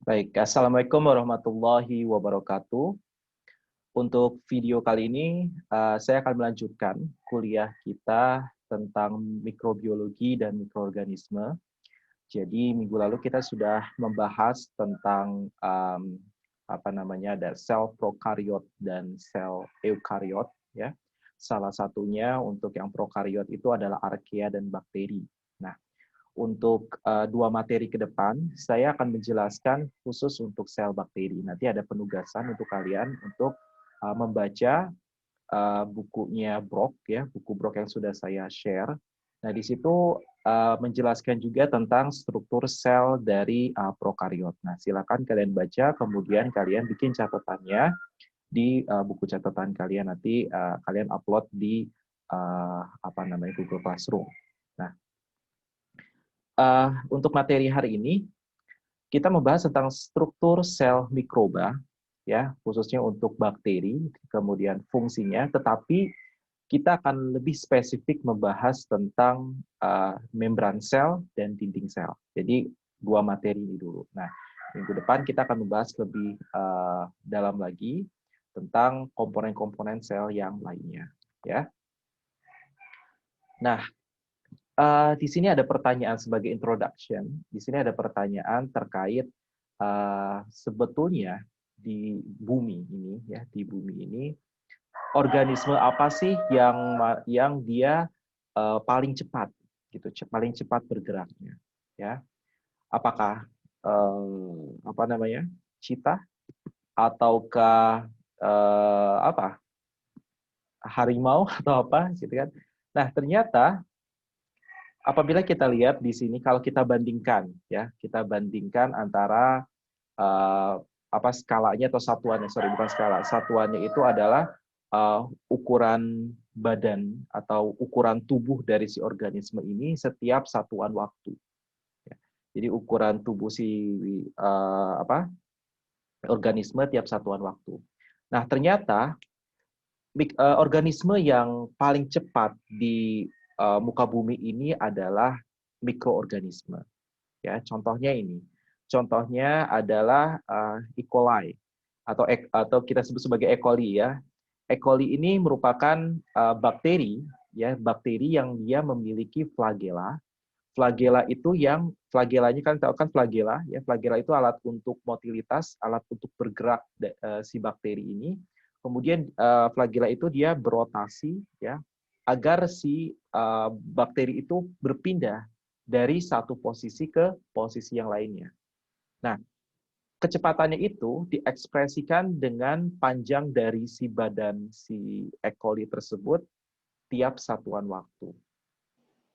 Baik, Assalamualaikum warahmatullahi wabarakatuh. Untuk video kali ini, saya akan melanjutkan kuliah kita tentang mikrobiologi dan mikroorganisme. Jadi minggu lalu kita sudah membahas tentang ada sel prokariot dan sel eukariot, ya. Salah satunya untuk yang prokariot itu adalah archaea dan bakteri. Nah, untuk dua materi ke depan, saya akan menjelaskan khusus untuk sel bakteri. Nanti ada penugasan untuk kalian untuk membaca bukunya Brock, ya, buku Brock yang sudah saya share. Nah, di situ menjelaskan juga tentang struktur sel dari prokariot. Nah, silakan kalian baca, kemudian kalian bikin catatannya di buku catatan kalian. Nanti kalian upload di Google Classroom. Nah, untuk materi hari ini, kita membahas tentang struktur sel mikroba, ya, khususnya untuk bakteri, kemudian fungsinya, tetapi kita akan lebih spesifik membahas tentang membran sel dan dinding sel. Jadi, dua materi ini dulu. Nah, minggu depan kita akan membahas lebih dalam lagi tentang komponen-komponen sel yang lainnya. Ya. Nah, di sini ada pertanyaan sebagai introduction. Di sini ada pertanyaan terkait sebetulnya di bumi ini, ya, di bumi ini organisme apa sih yang dia paling cepat, gitu, paling cepat bergeraknya, ya? Apakah cheetah ataukah harimau atau apa, gitu kan? Nah, ternyata apabila kita lihat di sini, kalau kita bandingkan, ya, kita bandingkan antara skalanya atau satuannya, bukan skala, satuannya itu adalah ukuran badan atau ukuran tubuh dari si organisme ini setiap satuan waktu. Ya. Jadi ukuran tubuh si organisme tiap satuan waktu. Nah, ternyata organisme yang paling cepat di muka bumi ini adalah mikroorganisme. Ya, contohnya ini. Contohnya adalah E. coli atau kita sebut sebagai E. coli, ya. E. coli ini merupakan bakteri, ya, bakteri yang dia memiliki flagela. Flagela itu flagelanya kan tahu kan flagela, ya. Flagela itu alat untuk motilitas, alat untuk bergerak si bakteri ini. Kemudian flagela itu dia berotasi, ya, agar si bakteri itu berpindah dari satu posisi ke posisi yang lainnya. Nah, kecepatannya itu diekspresikan dengan panjang dari si badan si E. coli tersebut tiap satuan waktu.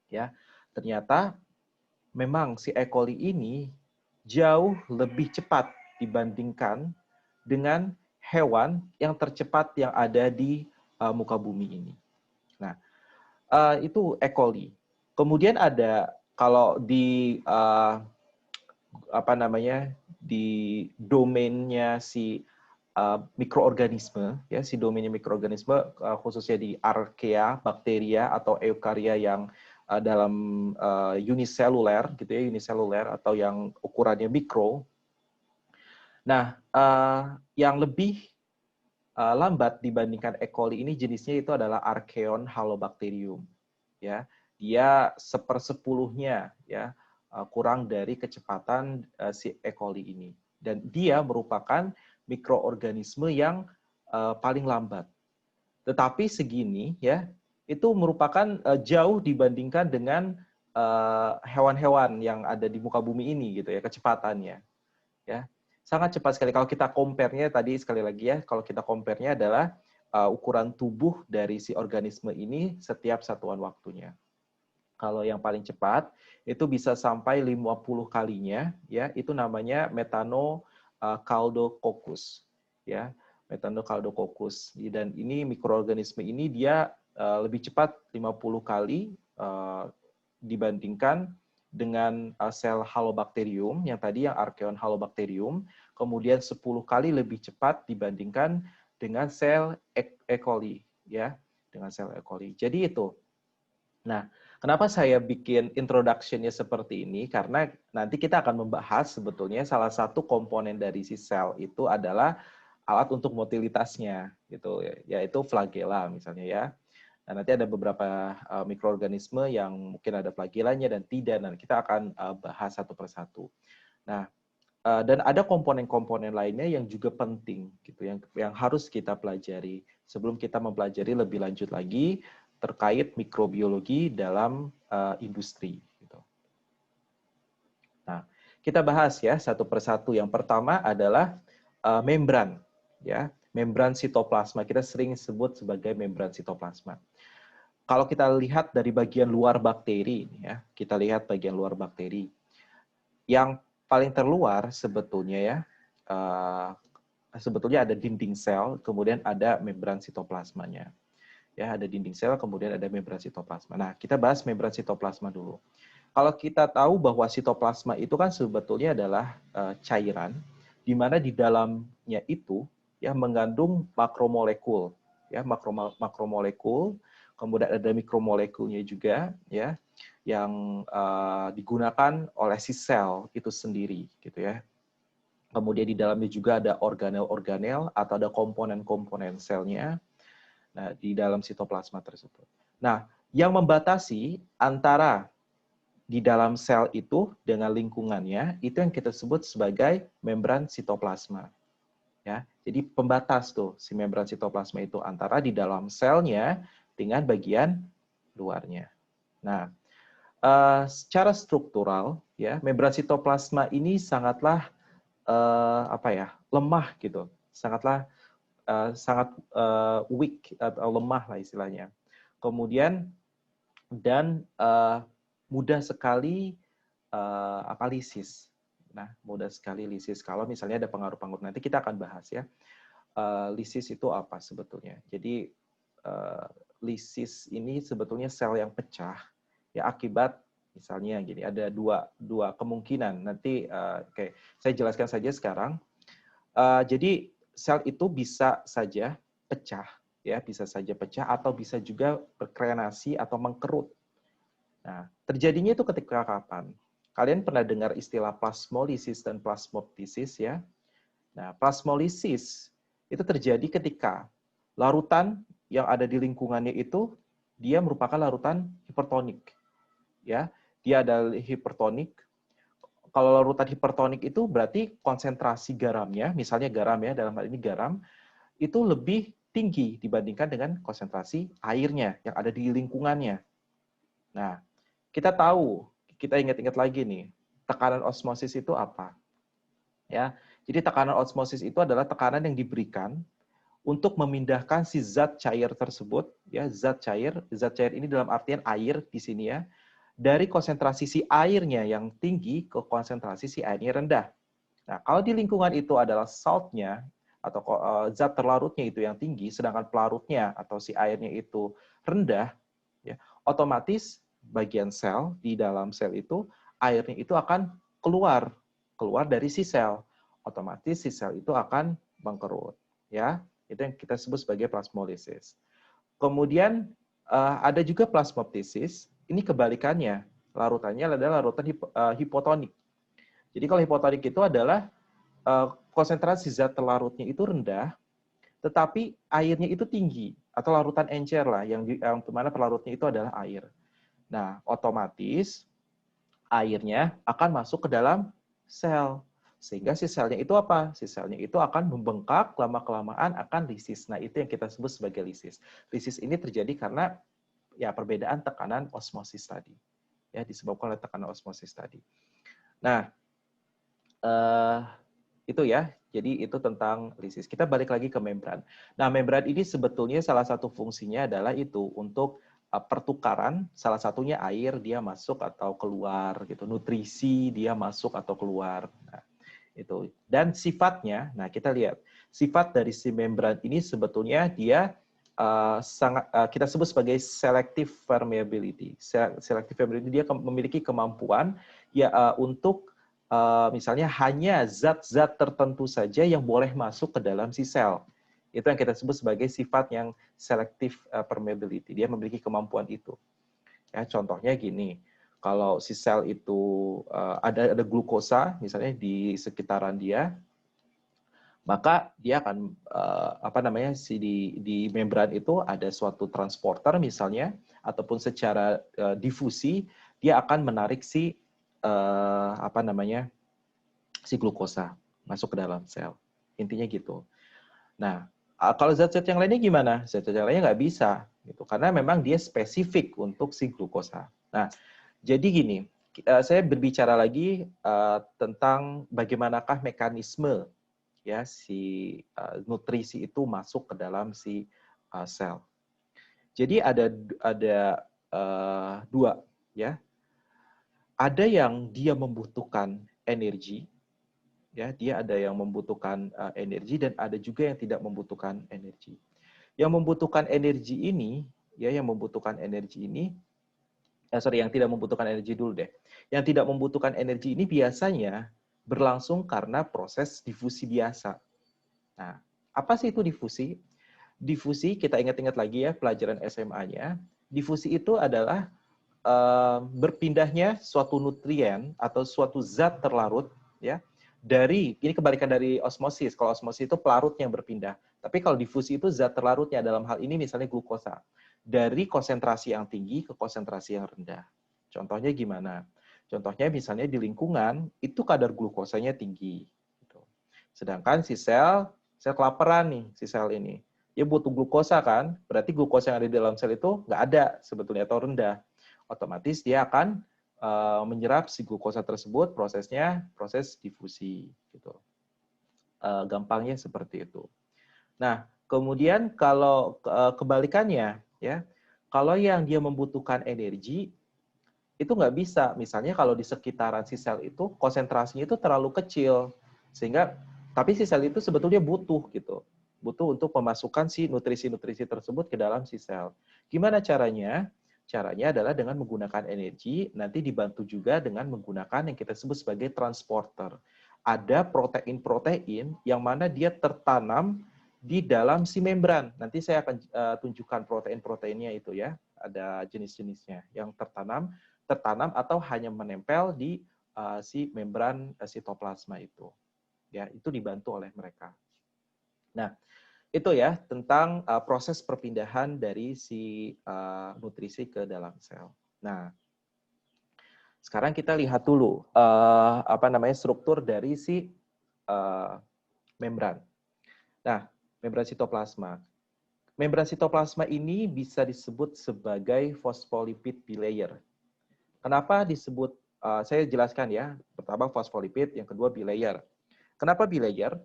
Ya, ternyata memang si E. coli ini jauh lebih cepat dibandingkan dengan hewan yang tercepat yang ada di muka bumi ini. Nah, itu E. coli. Kemudian ada kalau di di domainnya si mikroorganisme, ya, si domainnya mikroorganisme khususnya di archaea, bakteria atau eukarya yang dalam uniseluler, gitu ya, uniseluler atau yang ukurannya mikro. Nah, yang lebih lambat dibandingkan E. coli ini jenisnya itu adalah Archeon halobacterium, ya. Dia 1/10-nya, ya, kurang dari kecepatan si E. coli ini. Dan dia merupakan mikroorganisme yang paling lambat. Tetapi segini, ya, itu merupakan jauh dibandingkan dengan hewan-hewan yang ada di muka bumi ini, gitu ya, kecepatannya. Ya, sangat cepat sekali. Kalau kita compare-nya tadi sekali lagi, ya, kalau kita compare-nya adalah ukuran tubuh dari si organisme ini setiap satuan waktunya. Kalau yang paling cepat itu bisa sampai 50 kalinya, ya, itu namanya Methanocaldococcus, ya, Methanocaldococcus. Dan ini mikroorganisme ini dia lebih cepat 50 kali dibandingkan dengan sel halobacterium yang tadi yang Archeon halobacterium, kemudian 10 kali lebih cepat dibandingkan dengan sel E. coli, ya, dengan sel E. coli. Jadi itu. Nah, Kenapa saya bikin introduction-nya seperti ini? Karena nanti kita akan membahas sebetulnya salah satu komponen dari si sel itu adalah alat untuk motilitasnya, gitu, yaitu flagela misalnya ya. Nah, nanti ada beberapa mikroorganisme yang mungkin ada flagelanya dan tidak. Nah, kita akan bahas satu persatu. Nah, dan ada komponen-komponen lainnya yang juga penting, gitu, yang harus kita pelajari sebelum kita mempelajari lebih lanjut lagi terkait mikrobiologi dalam industri. Gitu. Nah, kita bahas ya satu persatu. Yang pertama adalah membran, ya, membran sitoplasma. Kita sering sebut sebagai membran sitoplasma. Kalau kita lihat dari bagian luar bakteri, ya, kita lihat bagian luar bakteri. Yang paling terluar sebetulnya ya, sebetulnya ada dinding sel, kemudian ada membran sitoplasmanya. Ya, ada dinding sel, kemudian ada membran sitoplasma. Nah, kita bahas membran sitoplasma dulu. Kalau kita tahu bahwa sitoplasma itu kan sebetulnya adalah cairan, di mana di dalamnya itu ya mengandung makromolekul, ya makromolekul, kemudian ada mikromolekulnya juga, ya, yang digunakan oleh si sel itu sendiri, gitu ya. Kemudian di dalamnya juga ada organel-organel atau ada komponen-komponen selnya. Nah, di dalam sitoplasma tersebut. Nah, yang membatasi antara di dalam sel itu dengan lingkungannya itu yang kita sebut sebagai membran sitoplasma. Ya, jadi pembatas tuh si membran sitoplasma itu antara di dalam selnya dengan bagian luarnya. Nah, secara struktural ya membran sitoplasma ini sangatlah lemah gitu, sangat weak atau lemah lah istilahnya. Kemudian dan mudah sekali lisis. Nah, mudah sekali lisis. Kalau misalnya ada pengaruh-pengaruh, nanti kita akan bahas ya. Lisis itu apa sebetulnya? Jadi lisis ini sebetulnya sel yang pecah ya akibat misalnya gini. Ada dua kemungkinan. Nanti saya jelaskan saja sekarang. Jadi sel itu bisa saja pecah, ya bisa saja pecah atau bisa juga berkreasi atau mengkerut. Nah, terjadinya itu ketika kapan? Kalian pernah dengar istilah plasmolisis dan plasmoptosis ya? Nah, plasmolisis itu terjadi ketika larutan yang ada di lingkungannya itu dia merupakan larutan hipertonik. Ya, dia ada hipertonik. Kalau larutan hipertonik itu berarti konsentrasi garamnya, misalnya garam ya, dalam hal ini garam, itu lebih tinggi dibandingkan dengan konsentrasi airnya yang ada di lingkungannya. Nah, kita tahu, kita ingat-ingat lagi nih, tekanan osmosis itu apa? Ya, jadi tekanan osmosis itu adalah tekanan yang diberikan untuk memindahkan si zat cair tersebut, ya zat cair ini dalam artian air di sini ya, dari konsentrasi si airnya yang tinggi ke konsentrasi si airnya rendah. Nah, kalau di lingkungan itu adalah saltnya atau zat terlarutnya itu yang tinggi, sedangkan pelarutnya atau si airnya itu rendah, ya, otomatis bagian sel di dalam sel itu airnya itu akan keluar dari si sel. Otomatis si sel itu akan mengkerut, ya. Itu yang kita sebut sebagai plasmolisis. Kemudian ada juga plasmoptosis. Ini kebalikannya. Larutannya adalah larutan hipotonik. Jadi kalau hipotonik itu adalah konsentrasi zat terlarutnya itu rendah, tetapi airnya itu tinggi atau larutan encer lah yang mana pelarutnya itu adalah air. Nah, otomatis airnya akan masuk ke dalam sel. Sehingga si selnya itu apa? Si selnya itu akan membengkak, lama-kelamaan akan lisis. Nah, itu yang kita sebut sebagai lisis. Lisis ini terjadi karena ya perbedaan tekanan osmosis tadi. Ya, disebabkan oleh tekanan osmosis tadi. Nah, itu ya. Jadi itu tentang lisis. Kita balik lagi ke membran. Nah, membran ini sebetulnya salah satu fungsinya adalah itu untuk pertukaran, salah satunya air dia masuk atau keluar gitu, nutrisi dia masuk atau keluar. Nah, itu. Dan sifatnya, nah kita lihat sifat dari si membran ini sebetulnya dia kita sebut sebagai selective permeability. Selective permeability dia memiliki kemampuan ya untuk misalnya hanya zat-zat tertentu saja yang boleh masuk ke dalam si sel. Itu yang kita sebut sebagai sifat yang selective permeability. Dia memiliki kemampuan itu. Ya, contohnya gini, kalau si sel itu ada glukosa misalnya di sekitaran dia, maka dia akan di membran itu ada suatu transporter misalnya, ataupun secara difusi dia akan menarik si glukosa masuk ke dalam sel. Intinya gitu. Nah, kalau zat-zat yang lainnya gimana? Zat-zat yang lainnya nggak bisa, gitu. Karena memang dia spesifik untuk si glukosa. Nah, jadi gini, saya berbicara lagi tentang bagaimanakah mekanisme ya si nutrisi itu masuk ke dalam si sel. Jadi ada dua, ya. Ada yang dia membutuhkan energi, ya, dia ada yang membutuhkan energi dan ada juga yang tidak membutuhkan energi. Yang membutuhkan energi ini, ya, yang membutuhkan energi ini, yang tidak membutuhkan energi dulu deh. Yang tidak membutuhkan energi ini biasanya berlangsung karena proses difusi biasa. Nah, apa sih itu difusi? Difusi, kita ingat-ingat lagi ya pelajaran SMA-nya. Difusi itu adalah berpindahnya suatu nutrien atau suatu zat terlarut, ya, ini kebalikan dari osmosis. Kalau osmosis itu pelarut yang berpindah. Tapi kalau difusi itu zat terlarutnya, dalam hal ini misalnya glukosa. Dari konsentrasi yang tinggi ke konsentrasi yang rendah. Contohnya gimana? Contohnya misalnya di lingkungan, itu kadar glukosanya tinggi. Sedangkan si sel kelaparan nih, si sel ini. Dia butuh glukosa kan, berarti glukosa yang ada di dalam sel itu nggak ada sebetulnya atau rendah. Otomatis dia akan menyerap si glukosa tersebut, proses difusi. Gitu. Gampangnya seperti itu. Nah, kemudian kalau kebalikannya, ya, kalau yang dia membutuhkan energi, itu nggak bisa. Misalnya kalau di sekitaran si sel itu konsentrasinya itu terlalu kecil, sehingga tapi si sel itu sebetulnya butuh gitu, butuh untuk memasukkan si nutrisi-nutrisi tersebut ke dalam si sel. Gimana caranya? Caranya adalah dengan menggunakan energi, nanti dibantu juga dengan menggunakan yang kita sebut sebagai transporter. Ada protein-protein yang mana dia tertanam di dalam si membran. Nanti saya akan tunjukkan protein-proteinnya itu ya, ada jenis-jenisnya yang tertanam atau hanya menempel di si membran sitoplasma itu. Ya, itu dibantu oleh mereka. Nah, itu ya tentang proses perpindahan dari si nutrisi ke dalam sel. Nah, sekarang kita lihat dulu struktur dari si membran. Nah, membran sitoplasma. Membran sitoplasma ini bisa disebut sebagai phospholipid bilayer. Kenapa disebut? Saya jelaskan ya. Pertama fosfolipid, yang kedua bilayer. Kenapa bilayer?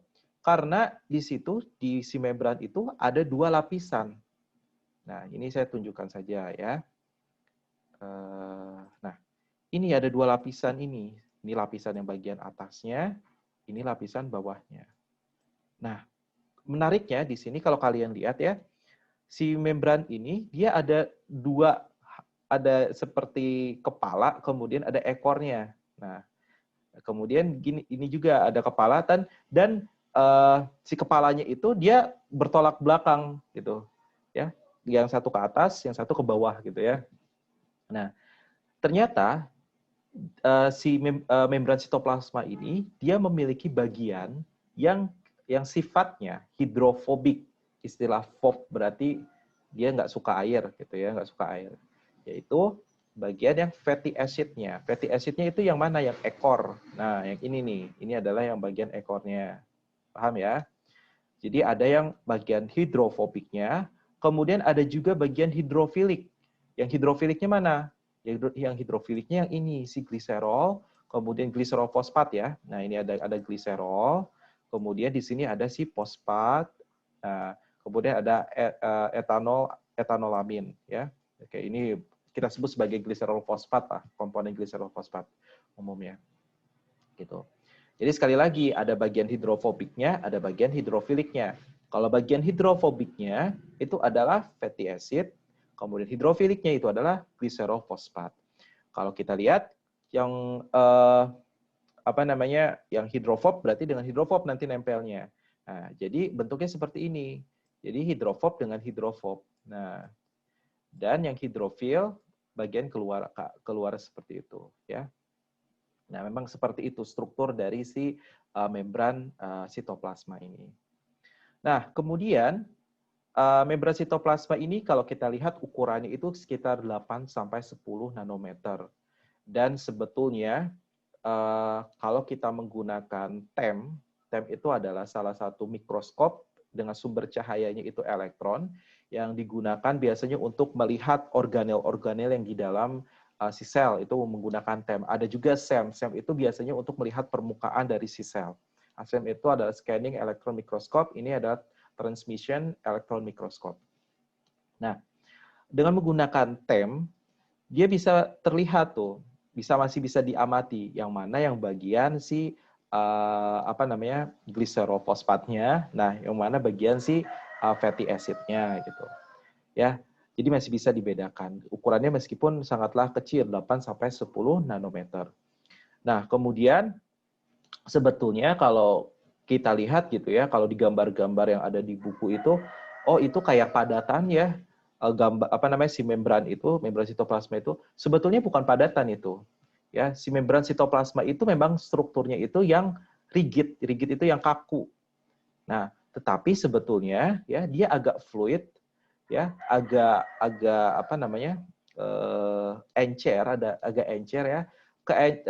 Karena di situ, di si membran itu ada dua lapisan. Nah, ini saya tunjukkan saja ya. Nah, ini ada dua lapisan ini. Ini lapisan yang bagian atasnya, ini lapisan bawahnya. Nah, menariknya di sini kalau kalian lihat ya, si membran ini dia ada dua, ada seperti kepala, kemudian ada ekornya. Nah, kemudian ini juga ada kepala dan si kepalanya itu dia bertolak belakang gitu, ya. Yang satu ke atas, yang satu ke bawah gitu ya. Nah, ternyata membran sitoplasma ini dia memiliki bagian yang sifatnya hidrofobik. Istilah fob berarti dia nggak suka air gitu ya, nggak suka air. Yaitu bagian yang fatty acid-nya. Fatty acid-nya itu yang mana? Yang ekor. Nah, yang ini nih. Ini adalah yang bagian ekornya. Paham ya? Jadi ada yang bagian hidrofobiknya, kemudian ada juga bagian hidrofilik. Yang hidrofiliknya mana? Yang hidrofiliknya yang ini, si gliserol, kemudian gliserol fosfat ya. Nah, ini ada gliserol, kemudian di sini ada si fosfat, nah, kemudian ada etanolamin ya. Oke, ini kita sebut sebagai gliserol fosfat lah, komponen gliserol fosfat umumnya. Gitu. Jadi sekali lagi ada bagian hidrofobiknya, ada bagian hidrofiliknya. Kalau bagian hidrofobiknya itu adalah fatty acid, kemudian hidrofiliknya itu adalah gliserol fosfat. Kalau kita lihat yang yang hidrofob berarti dengan hidrofob nanti nempelnya. Nah, jadi bentuknya seperti ini. Jadi hidrofob dengan hidrofob. Nah, dan yang hidrofil bagian keluar seperti itu, ya. Nah, memang seperti itu struktur dari si membran sitoplasma ini. Nah, kemudian membran sitoplasma ini kalau kita lihat ukurannya itu sekitar 8 sampai 10 nanometer. Dan sebetulnya kalau kita menggunakan TEM itu adalah salah satu mikroskop dengan sumber cahayanya itu elektron yang digunakan biasanya untuk melihat organel-organel yang di dalam si sel itu menggunakan TEM. Ada juga SEM. SEM itu biasanya untuk melihat permukaan dari si sel. SEM itu adalah scanning electron microscope. Ini adalah transmission electron microscope. Nah, dengan menggunakan TEM, dia bisa terlihat tuh, masih bisa diamati yang mana yang bagian si gliserofosfatnya, nah yang mana bagian si fatty acidnya gitu. Ya. Jadi masih bisa dibedakan. Ukurannya meskipun sangatlah kecil, 8 sampai 10 nanometer. Nah, kemudian sebetulnya kalau kita lihat gitu ya, kalau di gambar-gambar yang ada di buku itu, oh itu kayak padatan ya, gambar si membran sitoplasma itu sebetulnya bukan padatan itu. Ya, si membran sitoplasma itu memang strukturnya itu yang rigid itu yang kaku. Nah, tetapi sebetulnya ya dia agak fluid ya, agak encer, agak encer ya.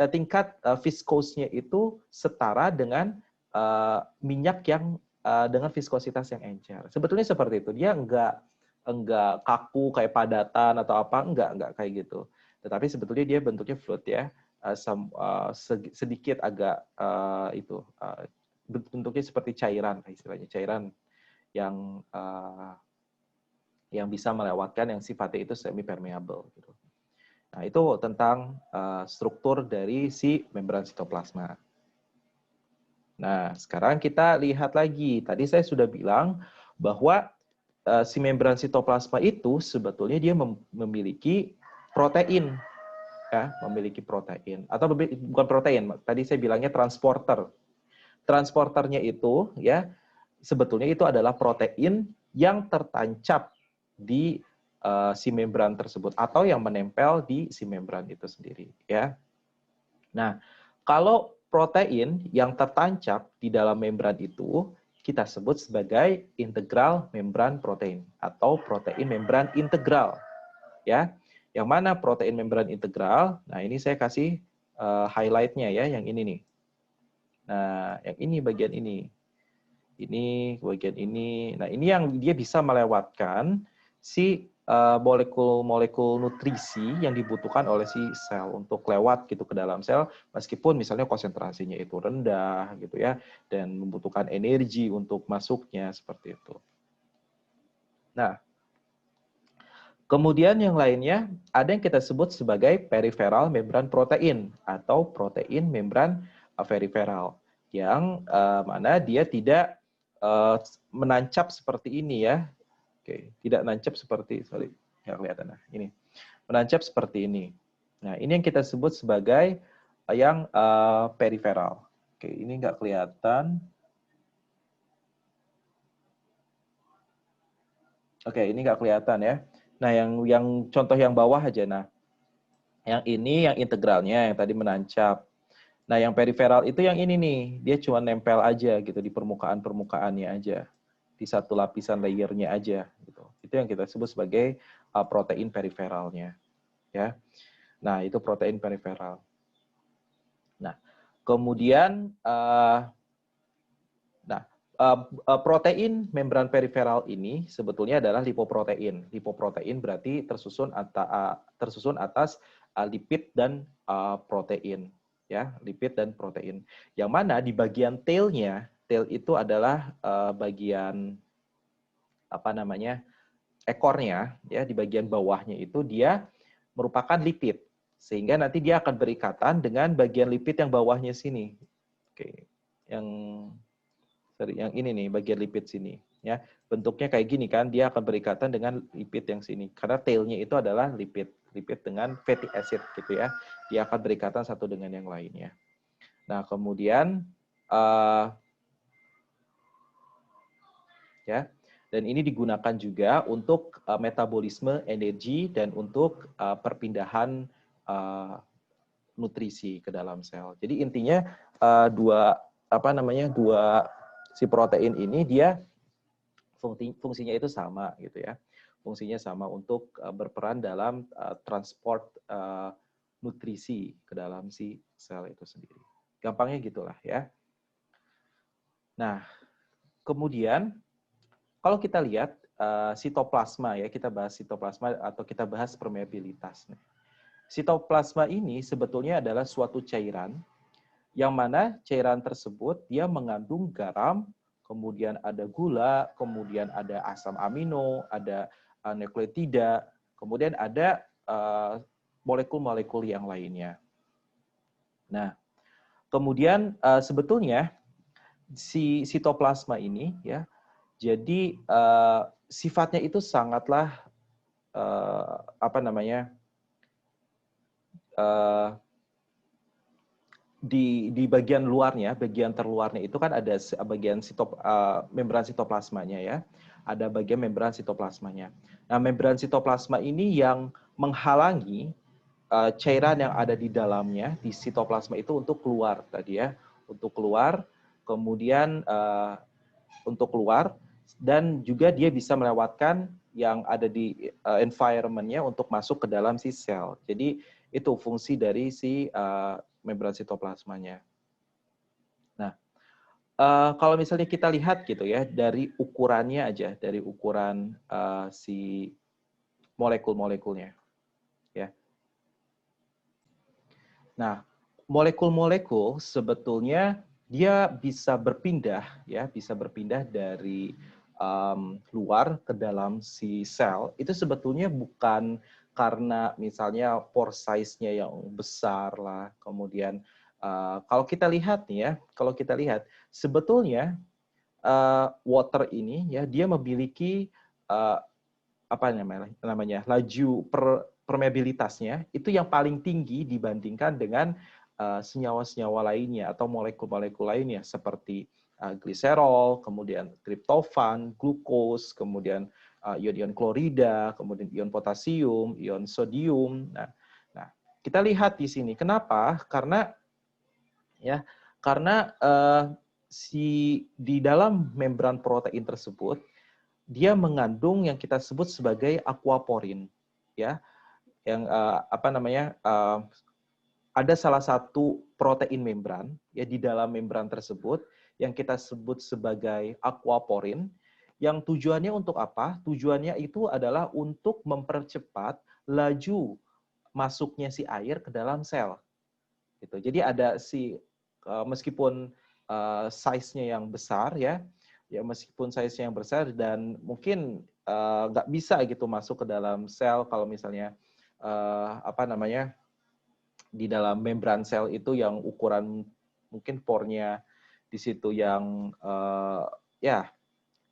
Tingkat viskosnya itu setara dengan minyak yang dengan viskositas yang encer. Sebetulnya seperti itu. Dia enggak kaku kayak padatan atau apa, enggak kayak gitu. Tetapi sebetulnya dia bentuknya fluid ya. Sedikit agak bentuknya seperti cairan, istilahnya cairan yang bisa melewatkan yang sifatnya itu semi permeable gitu. Nah, itu tentang struktur dari si membran sitoplasma. Nah, sekarang kita lihat lagi. Tadi saya sudah bilang bahwa si membran sitoplasma itu sebetulnya dia memiliki protein, ya, memiliki protein atau bukan protein. Tadi saya bilangnya transporter. Transporternya itu ya sebetulnya itu adalah protein yang tertancap di si membran tersebut atau yang menempel di si membran itu sendiri, ya. Nah, kalau protein yang tertancap di dalam membran itu kita sebut sebagai integral membran protein atau protein membran integral, ya. Yang mana protein membran integral? Nah, ini saya kasih highlight-nya ya, yang ini nih. Nah, yang ini bagian ini. Ini bagian ini. Nah, ini yang dia bisa melewatkan si molekul-molekul nutrisi yang dibutuhkan oleh si sel untuk lewat gitu ke dalam sel, meskipun misalnya konsentrasinya itu rendah gitu ya, dan membutuhkan energi untuk masuknya seperti itu. Nah, kemudian yang lainnya ada yang kita sebut sebagai peripheral membran protein atau protein membran periferal yang mana dia tidak menancap seperti ini ya. Oke, tidak nancap seperti, sorry, nggak kelihatan. Nah, ini menancap seperti ini. Nah, ini yang kita sebut sebagai yang periferal. Oke, ini nggak kelihatan. Oke, ini nggak kelihatan ya. Nah, yang contoh yang bawah aja. Nah, yang ini yang integralnya yang tadi menancap. Nah, yang periferal itu yang ini nih, dia cuma nempel aja gitu di permukaannya aja, di satu lapisan layernya aja gitu. Itu yang kita sebut sebagai protein periferalnya, ya. Nah, itu protein periferal. Nah, kemudian protein membran periferal ini sebetulnya adalah lipoprotein. Lipoprotein berarti tersusun atas lipid dan protein, ya, lipid dan protein. Yang mana di bagian tail-nya, tail itu adalah bagian ekornya, ya, di bagian bawahnya itu dia merupakan lipid, sehingga nanti dia akan berikatan dengan bagian lipid yang bawahnya sini. Oke, yang ini nih bagian lipid sini, ya, bentuknya kayak gini kan, dia akan berikatan dengan lipid yang sini karena tailnya itu adalah lipid dengan fatty acid gitu ya, dia akan berikatan satu dengan yang lainnya. Nah, kemudian Dan ini digunakan juga untuk metabolisme energi dan untuk perpindahan nutrisi ke dalam sel. Jadi intinya dua si protein ini dia fungsinya itu sama gitu ya. Fungsinya sama untuk berperan dalam transport nutrisi ke dalam si sel itu sendiri. Gampangnya gitulah ya. Nah, kemudian kalau kita lihat sitoplasma ya, kita bahas sitoplasma atau kita bahas permeabilitas. Sitoplasma ini sebetulnya adalah suatu cairan yang mana cairan tersebut dia mengandung garam, kemudian ada gula, kemudian ada asam amino, ada nukleotida, kemudian ada molekul-molekul yang lainnya. Nah, kemudian sebetulnya si sitoplasma ini ya, jadi sifatnya itu sangatlah di bagian luarnya, bagian terluarnya itu kan ada bagian membran sitoplasmanya ya. Ada bagian membran sitoplasmanya. Nah, membran sitoplasma ini yang menghalangi cairan yang ada di dalamnya di sitoplasma itu untuk keluar tadi ya, untuk keluar, kemudian untuk keluar dan juga dia bisa melewatkan yang ada di environment-nya untuk masuk ke dalam si sel. Jadi itu fungsi dari si membran sitoplasmanya. Nah, kalau misalnya kita lihat gitu ya dari ukurannya aja, dari ukuran si molekul-molekulnya, ya. Nah, molekul-molekul sebetulnya dia bisa berpindah ya, bisa berpindah dari luar ke dalam si sel. Itu sebetulnya bukan karena misalnya pore size-nya yang besar lah, kemudian kalau kita lihat nih ya, kalau kita lihat sebetulnya water ini ya dia memiliki apa namanya laju permeabilitasnya itu yang paling tinggi dibandingkan dengan senyawa-senyawa lainnya atau molekul-molekul lainnya seperti gliserol, kemudian triptofan, glukos, kemudian ion-ion klorida, kemudian ion potasium, ion sodium. Nah, kita lihat di sini kenapa? Karena di dalam membran protein tersebut dia mengandung yang kita sebut sebagai aquaporin, ya, yang ada salah satu protein membran ya di dalam membran tersebut yang kita sebut sebagai aquaporin, yang tujuannya untuk apa? Tujuannya itu adalah untuk mempercepat laju masuknya si air ke dalam sel. Gitu. Jadi ada meskipun size-nya yang besar ya meskipun size-nya yang besar dan mungkin nggak bisa gitu masuk ke dalam sel kalau misalnya di dalam membran sel itu yang ukuran mungkin pornya di situ yang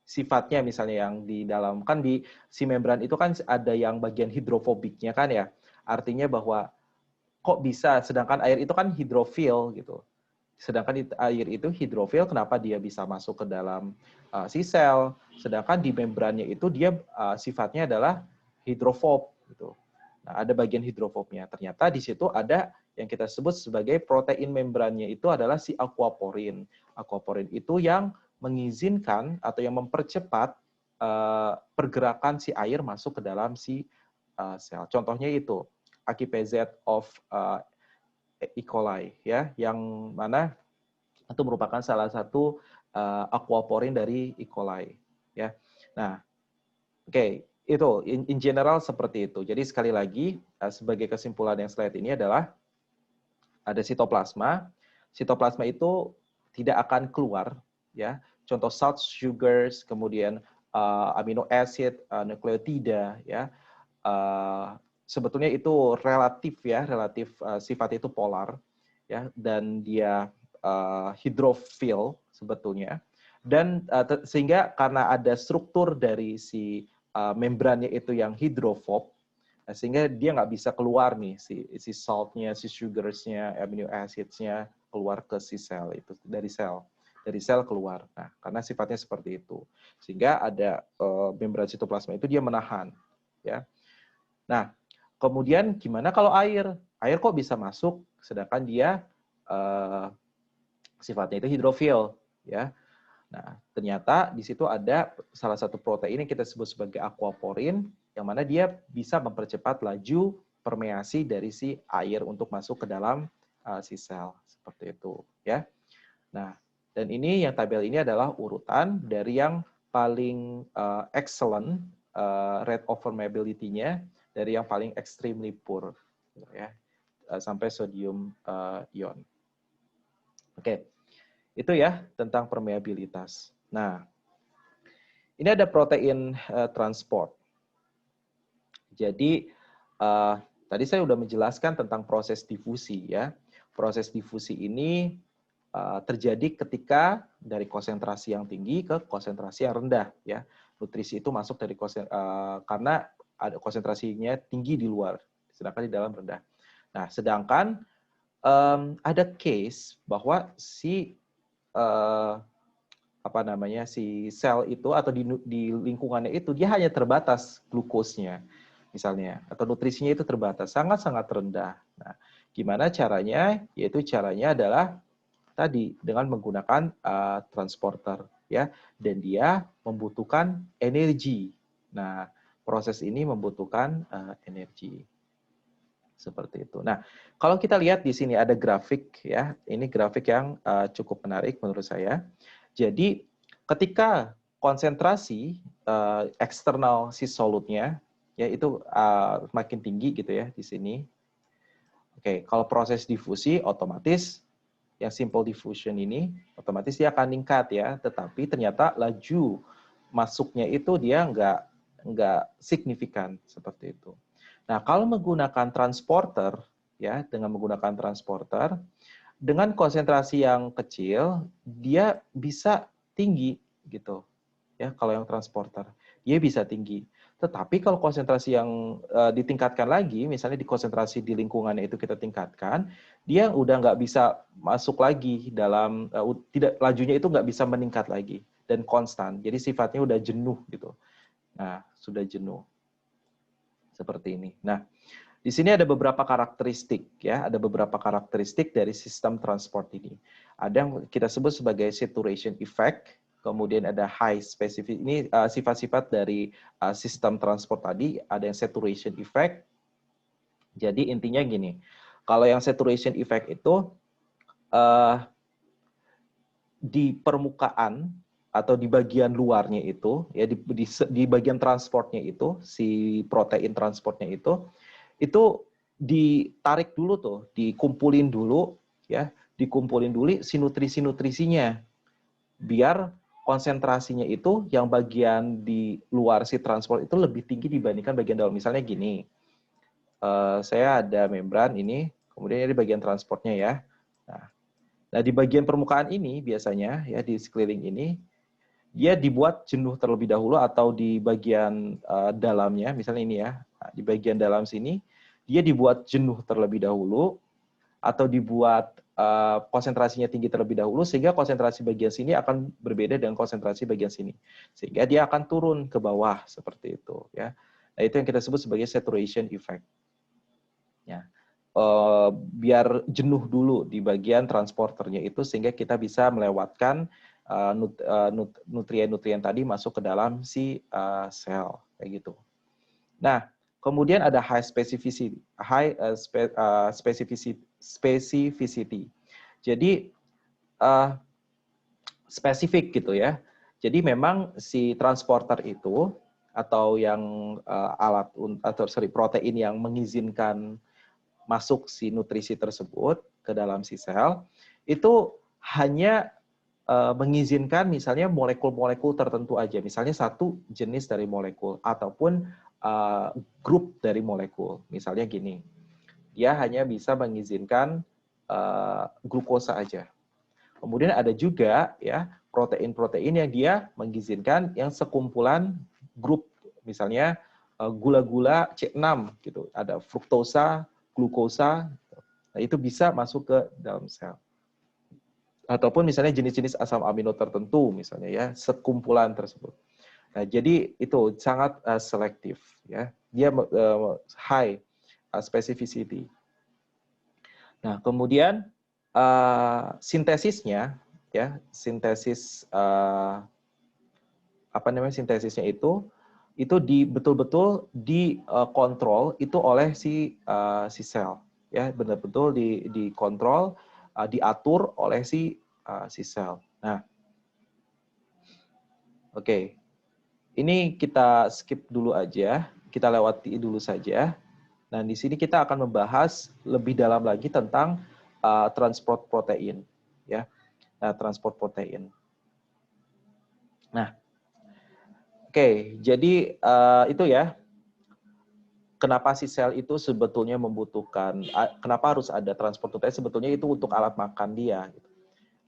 sifatnya misalnya yang di dalam kan di si membran itu kan ada yang bagian hidrofobiknya kan ya, artinya bahwa kok bisa sedangkan air itu kan hidrofil gitu. Sedangkan air itu hidrofil, kenapa dia bisa masuk ke dalam si sel? Sedangkan di membrannya itu dia sifatnya adalah hidrofob. Gitu. Nah, ada bagian hidrofobnya. Ternyata di situ ada yang kita sebut sebagai protein membrannya itu adalah si aquaporin. Aquaporin itu yang mengizinkan atau yang mempercepat pergerakan si air masuk ke dalam si sel. Contohnya itu AKPZ of E. coli ya, yang mana itu merupakan salah satu aquaporin dari E. coli ya. Nah, itu in general seperti itu. Jadi sekali lagi sebagai kesimpulan yang slide ini adalah ada sitoplasma. Sitoplasma itu tidak akan keluar ya. Contoh salt sugars, kemudian amino acid, nukleotida ya. Sebetulnya itu relatif sifat itu polar ya, dan dia hidrofil sebetulnya, dan sehingga karena ada struktur dari si membrannya itu yang hidrofob, sehingga dia nggak bisa keluar nih si saltnya, si sugarsnya, amino acidsnya keluar ke si sel itu dari sel. dari sel keluar. Nah, karena sifatnya seperti itu. Sehingga ada membran sitoplasma itu dia menahan, ya. Nah, kemudian gimana kalau air? Air kok bisa masuk sedangkan dia sifatnya itu hidrofil, ya. Nah, ternyata di situ ada salah satu protein yang kita sebut sebagai aquaporin, yang mana dia bisa mempercepat laju permeasi dari si air untuk masuk ke dalam si sel, seperti itu, ya. Nah, dan ini yang tabel ini adalah urutan dari yang paling excellent rate of permeability-nya dari yang paling extremely poor, ya, sampai sodium ion. Oke. Itu ya tentang permeabilitas. Nah, ini ada protein transport. Jadi tadi saya sudah menjelaskan tentang proses difusi, ya. Proses difusi ini terjadi ketika dari konsentrasi yang tinggi ke konsentrasi yang rendah, ya. Nutrisi itu masuk dari karena ada konsentrasinya tinggi di luar, sedangkan di dalam rendah. Nah, sedangkan ada case bahwa si si sel itu atau di lingkungannya itu dia hanya terbatas glukosnya misalnya atau nutrisinya itu terbatas, sangat-sangat rendah. Nah, gimana caranya? Yaitu caranya adalah tadi dengan menggunakan transporter, ya, dan dia membutuhkan energi. Nah, proses ini membutuhkan energi. Seperti itu. Nah, kalau kita lihat di sini ada grafik, ya, ini grafik yang cukup menarik menurut saya. Jadi, ketika konsentrasi eksternal si solutnya, ya, itu makin tinggi gitu ya di sini. Oke, kalau proses difusi otomatis yang simple diffusion ini otomatis dia akan meningkat, ya, tetapi ternyata laju masuknya itu dia nggak signifikan seperti itu. Nah, kalau menggunakan transporter, ya, dengan menggunakan transporter, dengan konsentrasi yang kecil, dia bisa tinggi, gitu. Ya, kalau yang transporter, dia bisa tinggi. Tetapi kalau konsentrasi yang ditingkatkan lagi, misalnya di konsentrasi di lingkungannya itu kita tingkatkan, dia udah nggak bisa masuk lagi dalam, lajunya itu nggak bisa meningkat lagi dan konstan. Jadi sifatnya udah jenuh, gitu. Nah, sudah jenuh. Seperti ini. Nah, di sini ada beberapa karakteristik, ya, ada beberapa karakteristik dari sistem transport ini. Ada yang kita sebut sebagai saturation effect, kemudian ada high specific. Ini sifat-sifat dari sistem transport tadi, ada yang saturation effect. Jadi intinya gini, kalau yang saturation effect itu di permukaan atau di bagian luarnya itu, ya, di bagian transportnya itu, si protein transportnya itu ditarik dulu tuh, dikumpulin dulu, ya, dikumpulin dulu si nutrisi-nutrisinya, biar konsentrasinya itu yang bagian di luar si transport itu lebih tinggi dibandingkan bagian dalam. Misalnya gini, saya ada membran ini, kemudian di bagian transportnya, ya. Nah, di bagian permukaan ini biasanya, ya, di sekeliling ini, dia dibuat jenuh terlebih dahulu atau di bagian dalamnya, misalnya ini, ya, nah, di bagian dalam sini, dia dibuat jenuh terlebih dahulu atau dibuat konsentrasinya tinggi terlebih dahulu, sehingga konsentrasi bagian sini akan berbeda dengan konsentrasi bagian sini. Sehingga dia akan turun ke bawah, seperti itu, ya. Nah, itu yang kita sebut sebagai saturation effect. Ya. Biar jenuh dulu di bagian transporternya itu, sehingga kita bisa melewatkan nutrien-nutrien tadi masuk ke dalam si sel, kayak gitu. Nah, kemudian ada high specificity. Jadi spesifik gitu, ya. Jadi memang si transporter itu atau yang protein yang mengizinkan masuk si nutrisi tersebut ke dalam si sel itu hanya mengizinkan misalnya molekul-molekul tertentu aja, misalnya satu jenis dari molekul ataupun grup dari molekul. Misalnya gini, dia hanya bisa mengizinkan glukosa aja. Kemudian ada juga, ya, protein-protein yang dia mengizinkan yang sekumpulan grup, misalnya gula-gula C6 gitu, ada fruktosa, glukosa. Nah, itu bisa masuk ke dalam sel. ataupun misalnya jenis-jenis asam amino tertentu misalnya ya, sekumpulan tersebut. Nah, jadi itu sangat selektif ya. Dia high specificity. Nah, kemudian sintesisnya ya, sintesis apa namanya sintesisnya itu betul-betul dikontrol itu oleh si sel ya, benar-betul dikontrol, diatur oleh si sel. Nah, oke. Ini kita skip dulu aja, kita lewati dulu saja. Nah, di sini kita akan membahas lebih dalam lagi tentang transport protein ya. Nah, transport protein. Nah, oke, jadi itu ya. Kenapa si sel itu sebetulnya membutuhkan, kenapa harus ada transport protein? Sebetulnya itu untuk alat makan dia. Gitu.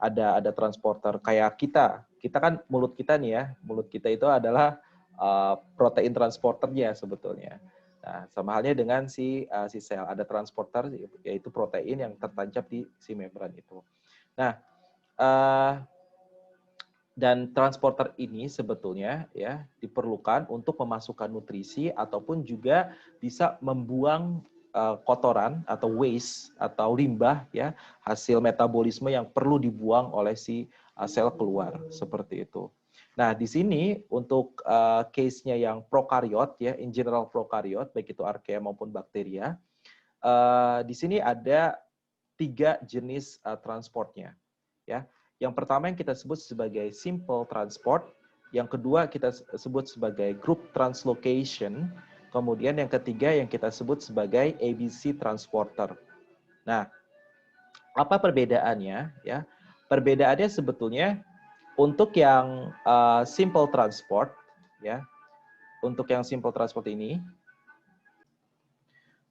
Ada transporter kayak kita kan mulut kita nih ya, mulut kita itu adalah protein transporternya sebetulnya. Nah, sama halnya dengan si sel, ada transporter yaitu protein yang tertancap di si membran itu. Nah, dan transporter ini sebetulnya ya diperlukan untuk memasukkan nutrisi ataupun juga bisa membuang kotoran atau waste atau limbah ya, hasil metabolisme yang perlu dibuang oleh si sel keluar seperti itu. Nah, di sini untuk case-nya yang prokariot ya, in general prokariot baik itu archaea maupun bakteria, di sini ada 3 jenis transportnya ya. Yang pertama yang kita sebut sebagai simple transport, yang kedua kita sebut sebagai group translocation, kemudian yang ketiga yang kita sebut sebagai ABC transporter. Nah, apa perbedaannya ya? Perbedaannya sebetulnya untuk yang simple transport ya, untuk yang simple transport ini.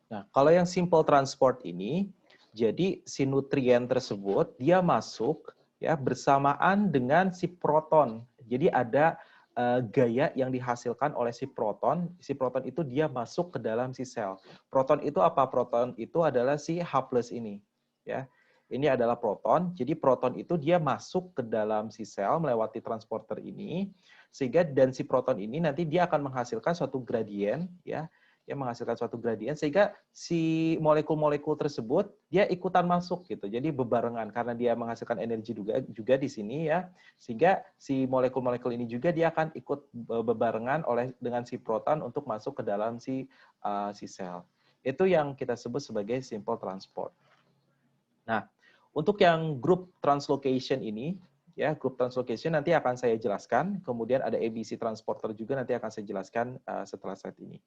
Nah, kalau yang simple transport ini, jadi si nutrien tersebut dia masuk ya bersamaan dengan si proton. Jadi ada gaya yang dihasilkan oleh si proton. Si proton itu dia masuk ke dalam si sel. Proton itu apa? Proton itu adalah si H+ ini, ya. Ini adalah proton. Jadi proton itu dia masuk ke dalam si sel melewati transporter ini, sehingga dan si proton ini nanti dia akan menghasilkan suatu gradien, ya, yang menghasilkan suatu gradien sehingga si molekul-molekul tersebut dia ikutan masuk gitu. Jadi bebarengan karena dia menghasilkan energi juga di sini ya. Sehingga si molekul-molekul ini juga dia akan ikut bebarengan dengan si proton untuk masuk ke dalam si sel. Itu yang kita sebut sebagai simple transport. Nah, untuk yang group translocation ini ya, group translocation nanti akan saya jelaskan, kemudian ada ABC transporter juga nanti akan saya jelaskan setelah slide ini.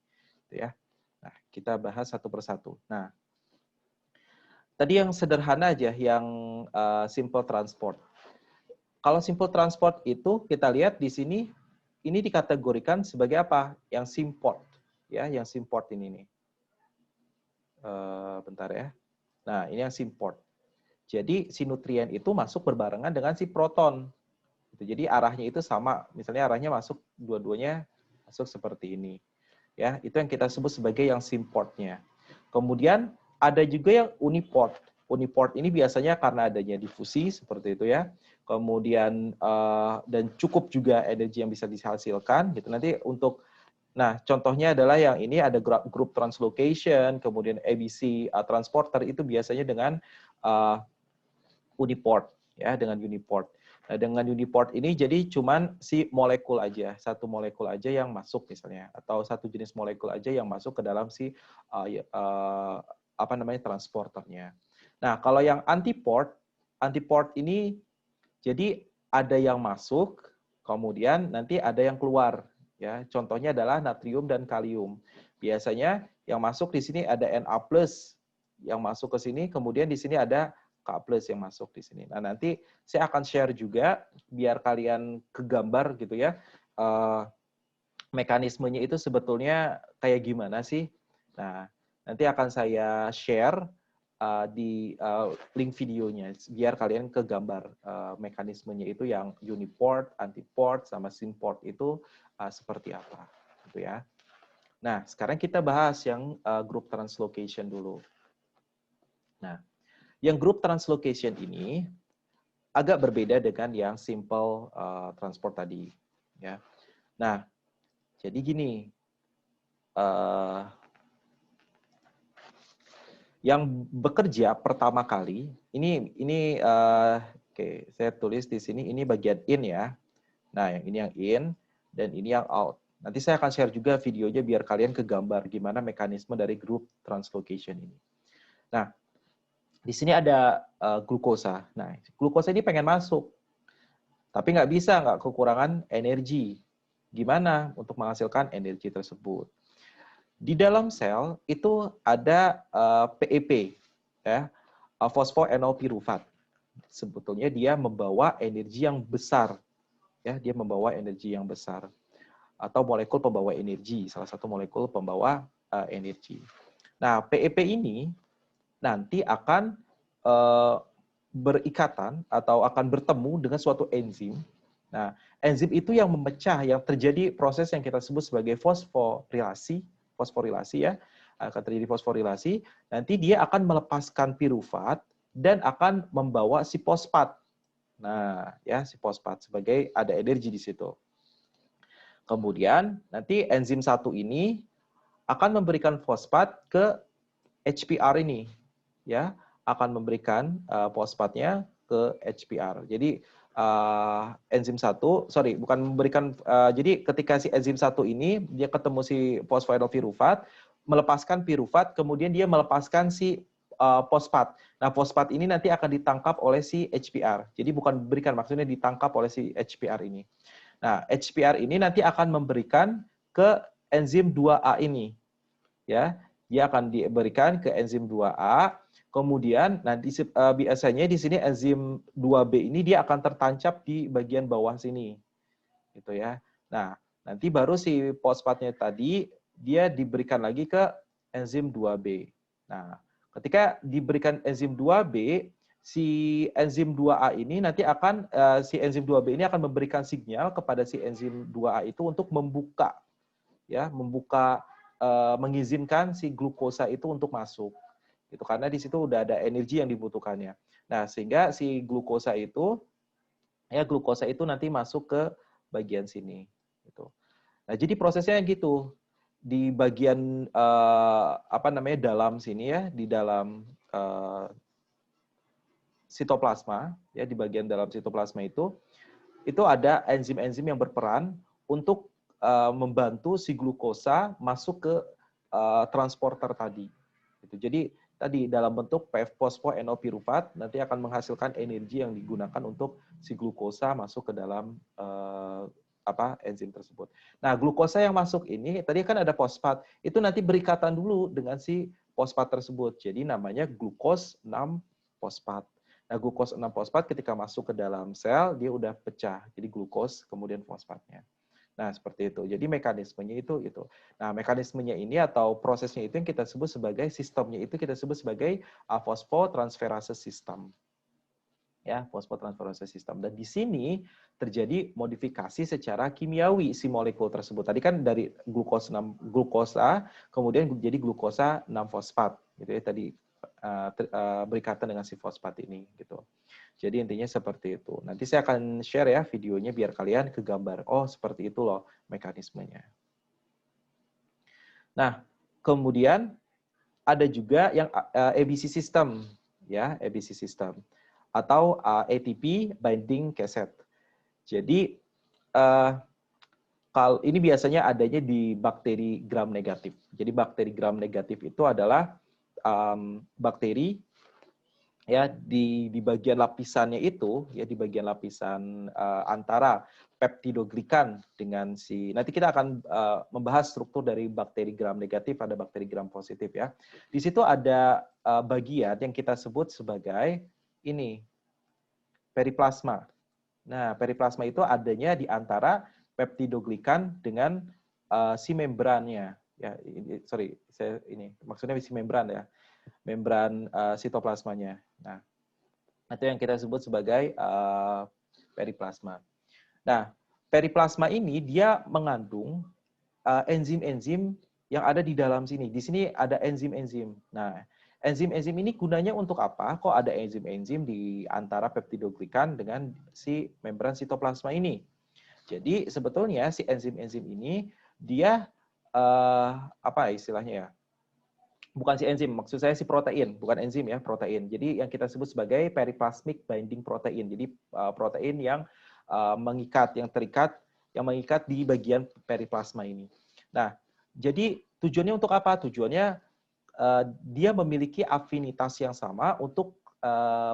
Ya. Nah, kita bahas satu persatu. Nah, tadi yang sederhana aja, yang simple transport. Kalau simple transport itu kita lihat di sini, ini dikategorikan sebagai apa? Yang simport, ya, yang simport ini nih. Bentar ya. Nah, ini yang simport. Jadi si nutrien itu masuk berbarengan dengan si proton. Jadi arahnya itu sama. Misalnya arahnya masuk dua-duanya masuk seperti ini. Ya, itu yang kita sebut sebagai yang simportnya. Kemudian ada juga yang uniport. Uniport ini biasanya karena adanya difusi seperti itu ya. Kemudian dan cukup juga energi yang bisa dihasilkan gitu. Nanti untuk contohnya adalah yang ini ada group translocation, kemudian ABC transporter itu biasanya dengan uniport ya, dengan uniport. Nah, dengan uniport ini jadi cuman si molekul aja, satu molekul aja yang masuk misalnya, atau satu jenis molekul aja yang masuk ke dalam si apa namanya transporternya. Nah, kalau yang antiport ini jadi ada yang masuk, kemudian nanti ada yang keluar. Ya, contohnya adalah natrium dan kalium. Biasanya yang masuk di sini ada Na+, yang masuk ke sini, kemudian di sini ada K+ yang masuk di sini. Nah, nanti saya akan share juga biar kalian kegambar gitu ya. Mekanismenya itu sebetulnya kayak gimana sih? Nah, nanti akan saya share di link videonya biar kalian kegambar mekanismenya itu yang uniport, antiport, sama simport itu seperti apa, gitu ya. Nah, sekarang kita bahas yang group translocation dulu. Nah, yang group translocation ini agak berbeda dengan yang simple transport tadi. Ya. Nah, jadi gini, yang bekerja pertama kali, ini oke, saya tulis di sini, ini bagian in ya. Nah, yang ini yang in, dan ini yang out. Nanti saya akan share juga videonya biar kalian kegambar gimana mekanisme dari group translocation ini. Nah, di sini ada glukosa. Nah, glukosa ini pengen masuk, tapi nggak bisa, nggak kekurangan energi. Gimana untuk menghasilkan energi tersebut? Di dalam sel itu ada PEP, ya, fosfoenolpirufat. Sebetulnya dia membawa energi yang besar, ya, dia membawa energi yang besar, atau molekul pembawa energi, salah satu molekul pembawa energi. Nah, PEP ini nanti akan berikatan atau akan bertemu dengan suatu enzim. Nah, enzim itu yang memecah, yang terjadi proses yang kita sebut sebagai fosforilasi ya, akan terjadi fosforilasi, nanti dia akan melepaskan pirufat dan akan membawa si fosfat. Nah, ya, si fosfat sebagai ada energi di situ. Kemudian nanti enzim 1 ini akan memberikan fosfat ke HPR ini, ya, akan memberikan fosfatnya ke HPR. Jadi enzim 1, sorry, bukan memberikan, jadi ketika si enzim 1 ini dia ketemu si fosfoenolpirufat, melepaskan pirufat, kemudian dia melepaskan si fosfat. Nah, fosfat ini nanti akan ditangkap oleh si HPR. Jadi bukan berikan, maksudnya ditangkap oleh si HPR ini. Nah, HPR ini nanti akan memberikan ke enzim 2A ini, ya. Dia akan diberikan ke enzim 2A, kemudian nanti biasanya di sini enzim 2B ini dia akan tertancap di bagian bawah sini, gitu ya. Nah, nanti baru si fosfatnya tadi dia diberikan lagi ke enzim 2B. Nah, ketika diberikan enzim 2B, si enzim 2A ini nanti akan si enzim 2B ini akan memberikan sinyal kepada si enzim 2A itu untuk membuka, ya, mengizinkan si glukosa itu untuk masuk. Itu karena di situ udah ada energi yang dibutuhkannya. Nah, sehingga si glukosa itu nanti masuk ke bagian sini gitu. Nah, jadi prosesnya yang gitu. Di bagian dalam sini ya, di dalam sitoplasma, ya, di bagian dalam sitoplasma itu ada enzim-enzim yang berperan untuk membantu si glukosa masuk ke transporter tadi. Gitu. Jadi tadi dalam bentuk fosfoenolpirufat nanti akan menghasilkan energi yang digunakan untuk si glukosa masuk ke dalam enzim tersebut. Nah, glukosa yang masuk ini tadi kan ada fosfat, itu nanti berikatan dulu dengan si fosfat tersebut. Jadi namanya glukos 6 fosfat. Nah, glukos 6 fosfat ketika masuk ke dalam sel, dia udah pecah. Jadi glukos, kemudian fosfatnya. Nah, seperti itu. Jadi mekanismenya itu. Nah, mekanismenya ini atau prosesnya itu yang kita sebut sebagai, sistemnya itu kita sebut sebagai fosfotransferase system. Ya, fosfotransferase system. Dan di sini terjadi modifikasi secara kimiawi si molekul tersebut. Tadi kan dari glukosa, kemudian jadi glukosa 6 fosfat. Gitu ya, tadi berikatan dengan si fosfat ini gitu. Jadi intinya seperti itu. Nanti saya akan share ya videonya biar kalian kegambar. Oh, seperti itu loh mekanismenya. Nah, kemudian ada juga yang ABC system, ya, ABC system atau ATP binding cassette. Jadi kalau ini biasanya adanya di bakteri gram negatif. Jadi bakteri gram negatif itu adalah bakteri, ya, di bagian lapisannya itu, ya, di bagian lapisan antara peptidoglikan dengan si, nanti kita akan membahas struktur dari bakteri gram negatif, ada bakteri gram positif, ya. Di situ ada bagian yang kita sebut sebagai ini periplasma. Nah, periplasma itu adanya di antara peptidoglikan dengan si membrannya. Ya, sorry, ini maksudnya si membran, ya, membran sitoplasmanya. Nah, itu yang kita sebut sebagai periplasma. Nah, periplasma ini dia mengandung enzim-enzim yang ada di dalam sini. Di sini ada enzim-enzim. Nah, Enzim-enzim ini gunanya untuk apa? Kok ada enzim-enzim di antara peptidoglikan dengan si membran sitoplasma ini? Jadi sebetulnya si enzim-enzim ini dia apa istilahnya ya? Bukan si enzim, maksud saya si protein, bukan enzim ya, protein. Jadi yang kita sebut sebagai periplasmic binding protein. Jadi protein yang mengikat, yang mengikat di bagian periplasma ini. Nah, jadi tujuannya untuk apa? Tujuannya dia memiliki afinitas yang sama untuk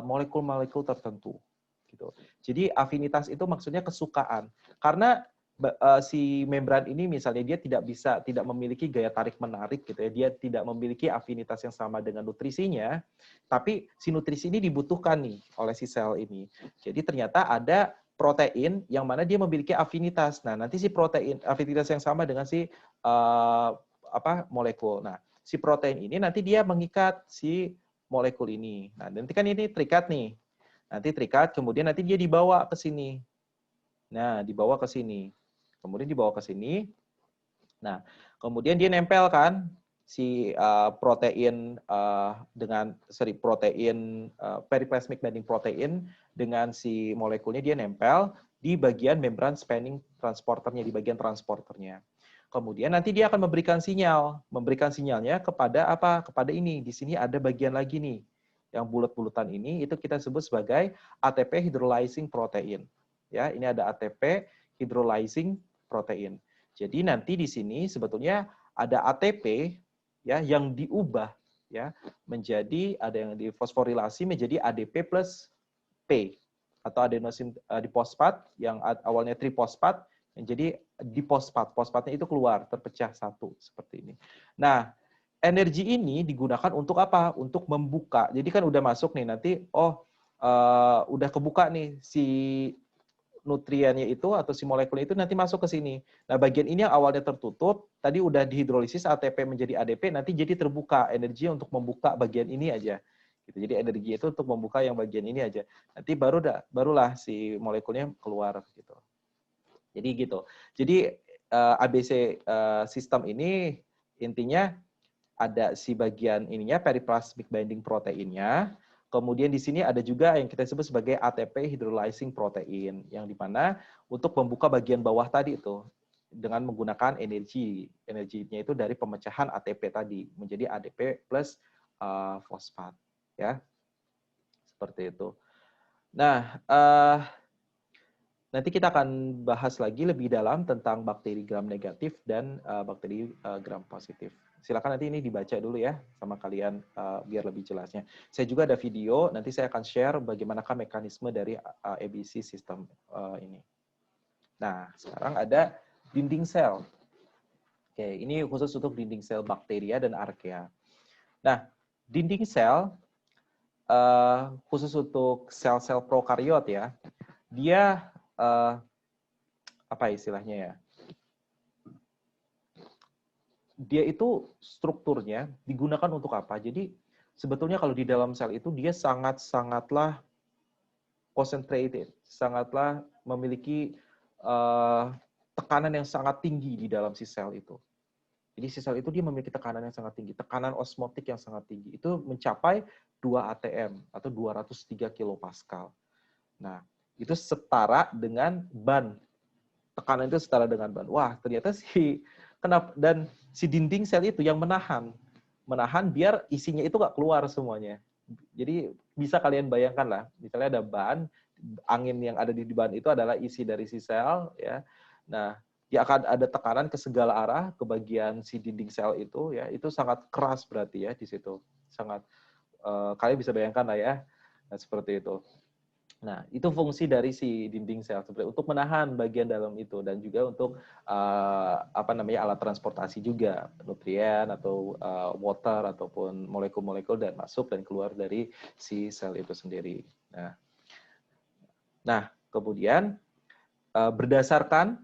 molekul-molekul tertentu. Gitu. Jadi afinitas itu maksudnya kesukaan. Karena si membran ini misalnya dia tidak memiliki gaya tarik menarik gitu ya, dia tidak memiliki afinitas yang sama dengan nutrisinya, tapi si nutrisi ini dibutuhkan nih oleh si sel ini. Jadi ternyata ada protein yang mana dia memiliki afinitas. Nah, nanti si protein afinitas yang sama dengan si molekul. Nah, si protein ini nanti dia mengikat si molekul ini. Nah, nanti kan ini terikat nih. Nanti terikat, kemudian nanti dia dibawa ke sini. Nah, dibawa ke sini. Kemudian dibawa ke sini. Nah, kemudian dia nempel kan si protein periplasmic binding protein dengan si molekulnya, dia nempel di bagian membran spanning transporternya, di bagian transporternya. Kemudian nanti dia akan memberikan sinyalnya kepada apa? Kepada ini. Di sini ada bagian lagi nih, yang bulat-bulatan ini itu kita sebut sebagai ATP hydrolyzing protein. Ya, ini ada ATP hydrolyzing protein. Jadi nanti di sini sebetulnya ada ATP ya yang diubah ya menjadi, ada yang difosforilasi menjadi ADP plus P atau adenosin difosfat yang awalnya trifosfat menjadi difosfat. Fosfatnya itu keluar, terpecah satu seperti ini. Nah, energi ini digunakan untuk apa? Untuk membuka. Jadi kan udah masuk nih nanti, udah kebuka nih si nutriennya itu atau si molekulnya itu nanti masuk ke sini. Nah, bagian ini yang awalnya tertutup, tadi udah dihidrolisis ATP menjadi ADP, nanti jadi terbuka, energi untuk membuka bagian ini aja. Gitu. Jadi energi itu untuk membuka yang bagian ini aja. Nanti barulah si molekulnya keluar gitu. Jadi gitu. Jadi ABC sistem ini intinya ada si bagian ininya periplasmic binding proteinnya. Kemudian di sini ada juga yang kita sebut sebagai ATP hydrolyzing protein, yang dimana untuk membuka bagian bawah tadi itu dengan menggunakan energinya itu dari pemecahan ATP tadi menjadi ADP plus fosfat, ya seperti itu. Nah, nanti kita akan bahas lagi lebih dalam tentang bakteri gram negatif dan bakteri gram positif. Silakan nanti ini dibaca dulu ya sama kalian biar lebih jelasnya. Saya juga ada video, nanti saya akan share bagaimanakah mekanisme dari ABC sistem ini. Nah, sekarang ada dinding sel. Oke, ini khusus untuk dinding sel bakteria dan archaea. Nah, dinding sel khusus untuk sel-sel prokariot ya, dia apa istilahnya ya? Dia itu strukturnya digunakan untuk apa? Jadi sebetulnya kalau di dalam sel itu dia sangatlah concentrated, sangatlah memiliki tekanan yang sangat tinggi di dalam si sel itu. Jadi si sel itu dia memiliki tekanan yang sangat tinggi, tekanan osmotik yang sangat tinggi. Itu mencapai 2 atm atau 203 kilopascal. Nah, itu setara dengan ban. Tekanan itu setara dengan ban. Wah, ternyata dan si dinding sel itu yang menahan biar isinya itu nggak keluar semuanya. Jadi bisa kalian bayangkan lah, misalnya ada ban, angin yang ada di ban itu adalah isi dari si sel, ya. Nah, dia akan ada tekanan ke segala arah ke bagian si dinding sel itu, ya. Itu sangat keras berarti ya di situ, sangat kalian bisa bayangkan lah ya, nah, seperti itu. Nah, itu fungsi dari si dinding sel sebenarnya untuk menahan bagian dalam itu dan juga untuk alat transportasi juga, nutrien atau water ataupun molekul-molekul dan masuk dan keluar dari si sel itu sendiri. Nah, kemudian berdasarkan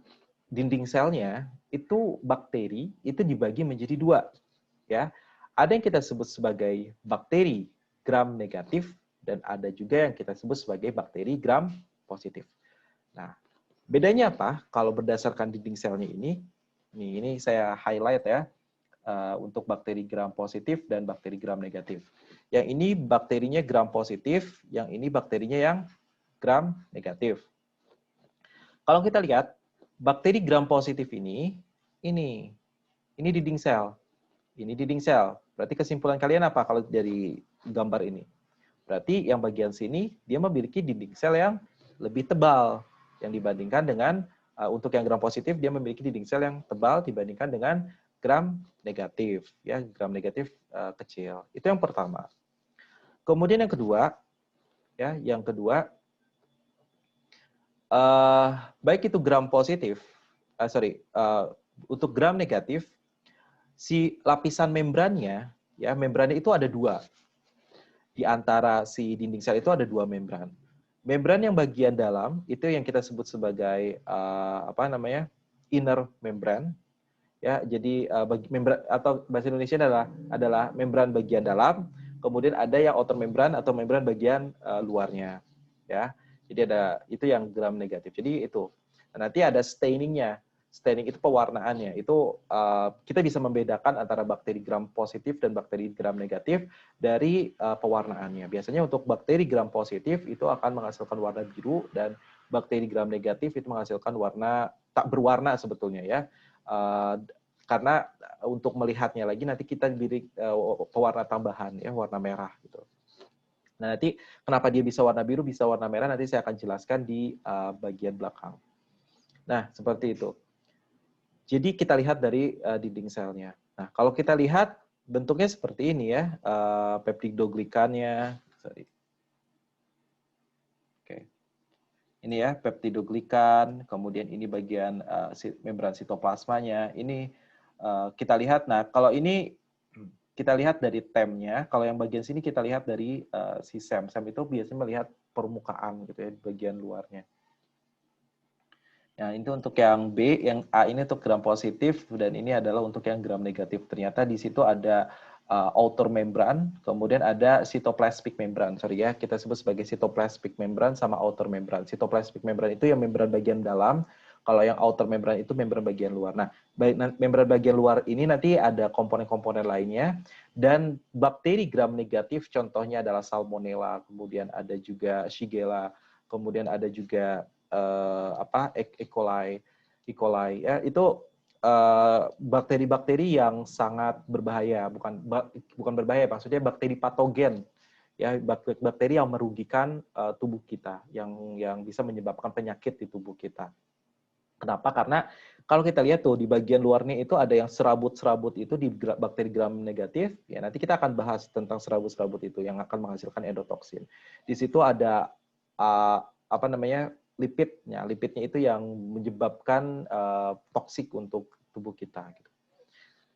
dinding selnya itu bakteri itu dibagi menjadi dua, ya. Ada yang kita sebut sebagai bakteri gram negatif dan ada juga yang kita sebut sebagai bakteri gram positif. Nah, bedanya apa kalau berdasarkan dinding selnya ini? Ini saya highlight ya. untuk bakteri gram positif dan bakteri gram negatif. Yang ini bakterinya gram positif, yang ini bakterinya yang gram negatif. Kalau kita lihat, bakteri gram positif ini dinding sel. Ini dinding sel. Berarti kesimpulan kalian apa kalau dari gambar ini? Berarti yang bagian sini, dia memiliki dinding sel yang lebih tebal yang dibandingkan dengan untuk yang gram positif dia memiliki dinding sel yang tebal dibandingkan dengan gram negatif, ya gram negatif kecil. Itu yang pertama. Kemudian yang kedua, baik itu gram positif, untuk gram negatif, si lapisan membrannya, ya membrannya itu ada dua. Di antara si dinding sel itu ada dua membran. Membran yang bagian dalam itu yang kita sebut sebagai inner membran, ya. Jadi membran atau bahasa Indonesia adalah membran bagian dalam, kemudian ada yang outer membran atau membran bagian luarnya, ya. Jadi ada itu yang gram negatif. Jadi itu. Nah, nanti ada stainingnya. Staining itu pewarnaannya. Itu kita bisa membedakan antara bakteri gram positif dan bakteri gram negatif dari pewarnaannya. Biasanya untuk bakteri gram positif itu akan menghasilkan warna biru dan bakteri gram negatif itu menghasilkan warna tak berwarna sebetulnya, ya. Karena untuk melihatnya lagi nanti kita beri pewarna tambahan, ya, warna merah gitu. Nah, nanti kenapa dia bisa warna biru, bisa warna merah, nanti saya akan jelaskan di bagian belakang. Nah, seperti itu. Jadi kita lihat dari dinding selnya. Nah, kalau kita lihat bentuknya seperti ini, ya, peptidoglikannya. Oke. Ini ya peptidoglikan, kemudian ini bagian membran sitoplasmanya. Ini kita lihat. Nah, kalau ini kita lihat dari temnya, kalau yang bagian sini kita lihat dari si SEM. SEM itu biasanya melihat permukaan gitu, ya, di bagian luarnya. Nah, ini untuk yang B, yang A ini untuk gram positif, dan ini adalah untuk yang gram negatif. Ternyata di situ ada outer membran, kemudian ada cytoplasmic membran. Sorry ya, kita sebut sebagai cytoplasmic membran sama outer membran. Cytoplasmic membran itu yang membran bagian dalam, kalau yang outer membran itu membran bagian luar. Nah, membran bagian luar ini nanti ada komponen-komponen lainnya, dan bakteri gram negatif contohnya adalah Salmonella, kemudian ada juga Shigella, kemudian ada juga E. coli, ya, itu bakteri-bakteri yang sangat berbahaya, bukan berbahaya, maksudnya bakteri patogen, ya, bakteri yang merugikan tubuh kita, yang bisa menyebabkan penyakit di tubuh kita. Kenapa? Karena kalau kita lihat tuh di bagian luarnya itu ada yang serabut-serabut itu di bakteri gram negatif, ya nanti kita akan bahas tentang serabut-serabut itu yang akan menghasilkan endotoksin. Di situ ada lipidnya. Lipidnya itu yang menyebabkan toksik untuk tubuh kita, gitu.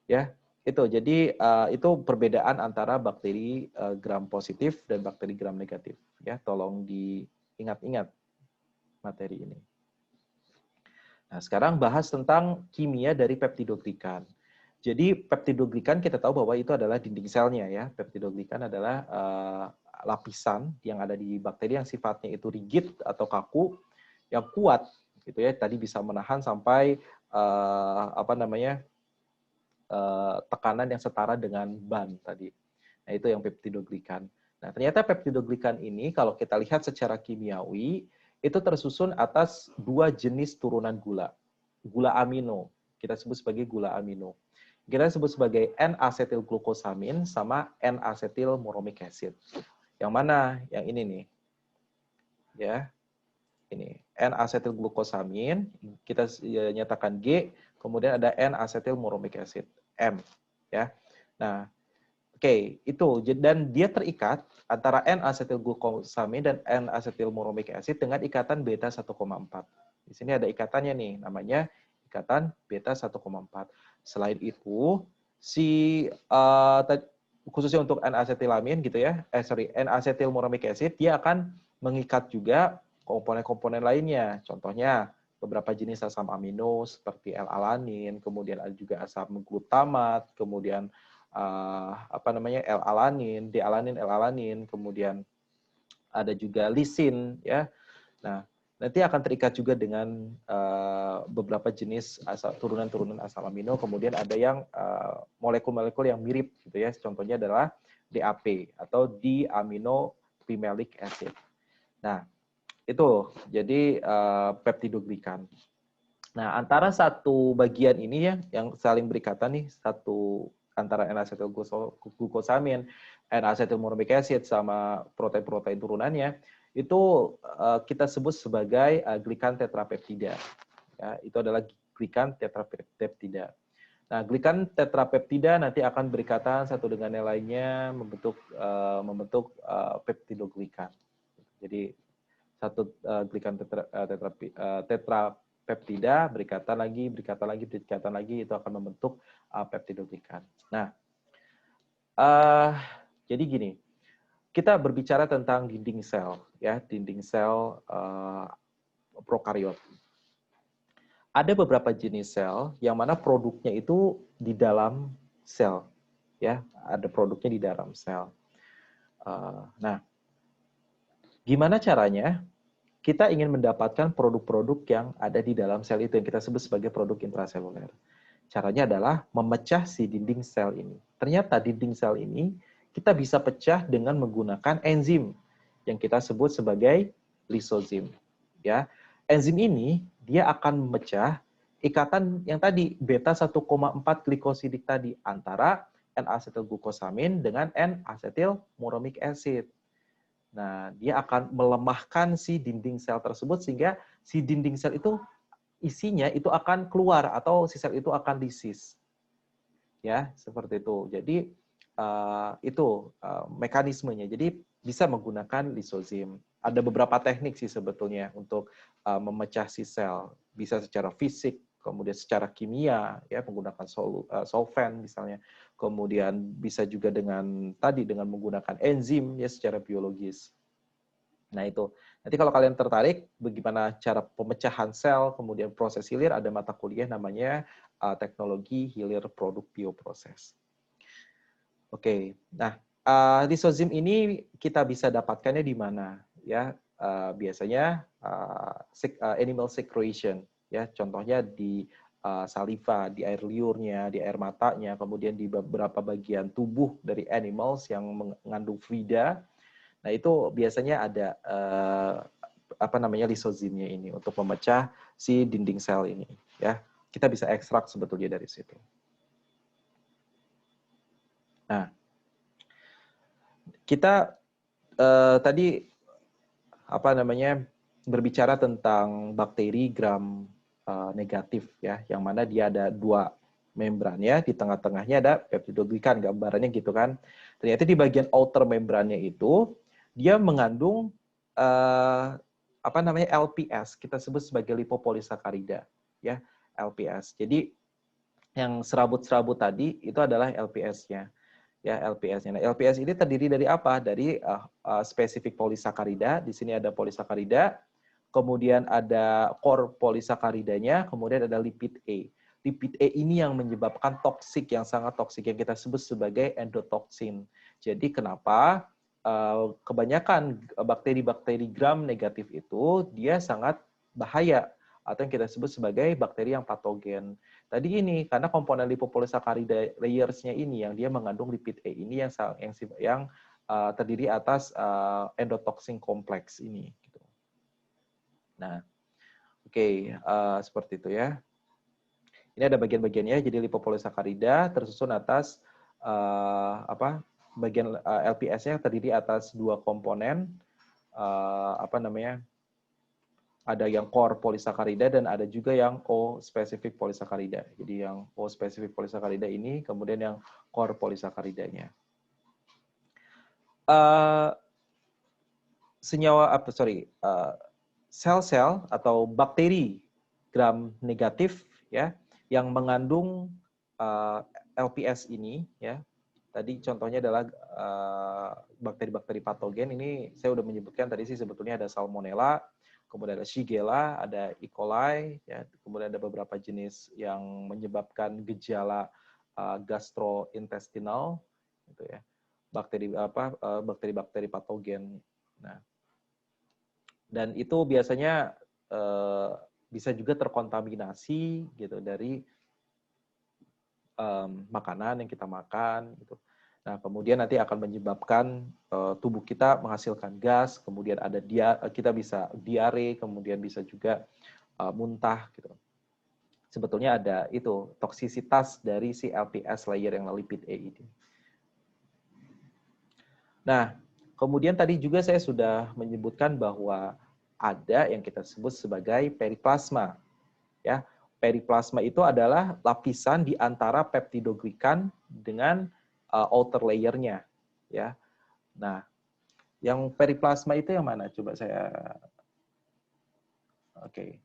Ya, itu. Jadi itu perbedaan antara bakteri gram positif dan bakteri gram negatif, ya. Tolong diingat-ingat materi ini. Nah, sekarang bahas tentang kimia dari peptidoglikan. Jadi peptidoglikan kita tahu bahwa itu adalah dinding selnya, ya. Peptidoglikan adalah lapisan yang ada di bakteri yang sifatnya itu rigid atau kaku, yang kuat, gitu ya. Tadi bisa menahan sampai tekanan yang setara dengan ban tadi. Nah, itu yang peptidoglikan. Nah, ternyata peptidoglikan ini kalau kita lihat secara kimiawi itu tersusun atas dua jenis turunan gula. Gula amino, kita sebut sebagai gula amino. Kita sebut sebagai N-asetilglukosamin sama N-asetilmoromic acid. Yang mana? Yang ini nih. Ya. Ini N-asetilglukosamin, kita nyatakan G, kemudian ada N-asetilmoromic acid, M, ya. Nah, oke, itu, dan dia terikat antara N-asetilglukosamin dan N-asetilmoromic acid dengan ikatan beta 1,4. Di sini ada ikatannya nih, namanya ikatan beta 1,4. Selain itu, khususnya untuk N-asetilamin gitu ya, N-asetilmoromic acid, dia akan mengikat juga komponen-komponen lainnya. Contohnya beberapa jenis asam amino seperti L-alanin, kemudian ada juga asam glutamat, kemudian L-alanin, D-alanin, L-alanin, kemudian ada juga lisin, ya. Nah, nanti akan terikat juga dengan beberapa jenis turunan-turunan asam amino. Kemudian ada yang molekul-molekul yang mirip, gitu ya. Contohnya adalah DAP atau diaminopimellic acid. Nah, itu jadi peptidoglikan. Nah, antara satu bagian ini ya yang saling berikatan nih, satu antara N-acetylglucosamin, N-acetylmorphic acid sama protein-protein turunannya, itu kita sebut sebagai glikan tetrapeptida. Ya, itu adalah glikan tetrapeptida. Nah, glikan tetrapeptida nanti akan berikatan satu dengan yang lainnya membentuk peptidoglikan. Jadi satu glikan tetrapeptida berikatan lagi itu akan membentuk peptidoglikan. Nah, jadi gini, kita berbicara tentang dinding sel, ya, dinding sel prokariot. Ada beberapa jenis sel yang mana produknya itu di dalam sel, ya, ada produknya di dalam sel. Nah, gimana caranya kita ingin mendapatkan produk-produk yang ada di dalam sel itu yang kita sebut sebagai produk intraseluler? Caranya adalah memecah si dinding sel ini. Ternyata dinding sel ini kita bisa pecah dengan menggunakan enzim yang kita sebut sebagai lisozim. Ya, enzim ini dia akan memecah ikatan yang tadi beta 1,4 glikosidik tadi antara N-acetylglucosamin dengan N-acetylmorphic acid. Nah, dia akan melemahkan si dinding sel tersebut sehingga si dinding sel itu isinya itu akan keluar atau si sel itu akan lisis. Ya, seperti itu. Jadi itu mekanismenya. Jadi bisa menggunakan lisozim. Ada beberapa teknik sih sebetulnya untuk memecah si sel. Bisa secara fisik, kemudian secara kimia, ya menggunakan solvent misalnya. Kemudian bisa juga dengan menggunakan enzim ya secara biologis. Nah itu. Nanti kalau kalian tertarik bagaimana cara pemecahan sel, kemudian proses hilir, ada mata kuliah namanya teknologi hilir produk bioproses. Oke, nah lisozim ini kita bisa dapatkannya di mana? Ya, biasanya animal secretion, ya, contohnya di saliva, di air liurnya, di air matanya, kemudian di beberapa bagian tubuh dari animals yang mengandung fluida. Nah, itu biasanya ada lisozimnya ini untuk memecah si dinding sel ini, ya. Kita bisa ekstrak sebetulnya dari situ. Nah, kita tadi berbicara tentang bakteri gram negatif, ya, yang mana dia ada dua membrannya, di tengah-tengahnya ada peptidoglikan, gambarannya gitu kan. Ternyata di bagian outer membrannya itu dia mengandung LPS, kita sebut sebagai lipopolisakarida, ya, LPS. Jadi yang serabut-serabut tadi itu adalah LPS-nya. Ya, LPS-nya. Nah, LPS ini terdiri dari apa? Dari spesifik polisakarida. Di sini ada polisakarida, kemudian ada core polisakaridanya, kemudian ada lipid E. Lipid E ini yang menyebabkan toksik, yang sangat toksik, yang kita sebut sebagai endotoksin. Jadi kenapa kebanyakan bakteri-bakteri gram negatif itu dia sangat bahaya, atau yang kita sebut sebagai bakteri yang patogen. Tadi ini karena komponen lipopolysaccharide layers-nya ini yang dia mengandung lipid E ini yang terdiri atas endotoxin kompleks ini. Gitu. Nah, oke, seperti itu ya. Ini ada bagian-bagiannya. Jadi lipopolysaccharida tersusun atas bagian LPS-nya terdiri atas dua komponen. Ada yang core polisakarida dan ada juga yang O spesifik polisakarida. Jadi yang O spesifik polisakarida ini, kemudian yang core polisakaridanya. Sel-sel atau bakteri gram negatif ya yang mengandung LPS ini ya. Tadi contohnya adalah bakteri-bakteri patogen. Ini saya sudah menyebutkan tadi sih sebetulnya ada Salmonella, kemudian ada Shigella, ada E. coli, ya, kemudian ada beberapa jenis yang menyebabkan gejala gastrointestinal, gitu ya, bakteri-bakteri patogen. Nah, dan itu biasanya bisa juga terkontaminasi gitu dari makanan yang kita makan gitu. Nah, kemudian nanti akan menyebabkan tubuh kita menghasilkan gas, kemudian kita bisa diare, kemudian bisa juga muntah gitu. Sebetulnya ada itu toksisitas dari si LPS layer yang lipid A ini. Nah, kemudian tadi juga saya sudah menyebutkan bahwa ada yang kita sebut sebagai periplasma. Ya, periplasma itu adalah lapisan di antara peptidoglikan dengan outer layer-nya. Ya, nah, yang periplasma itu yang mana? Coba saya, oke.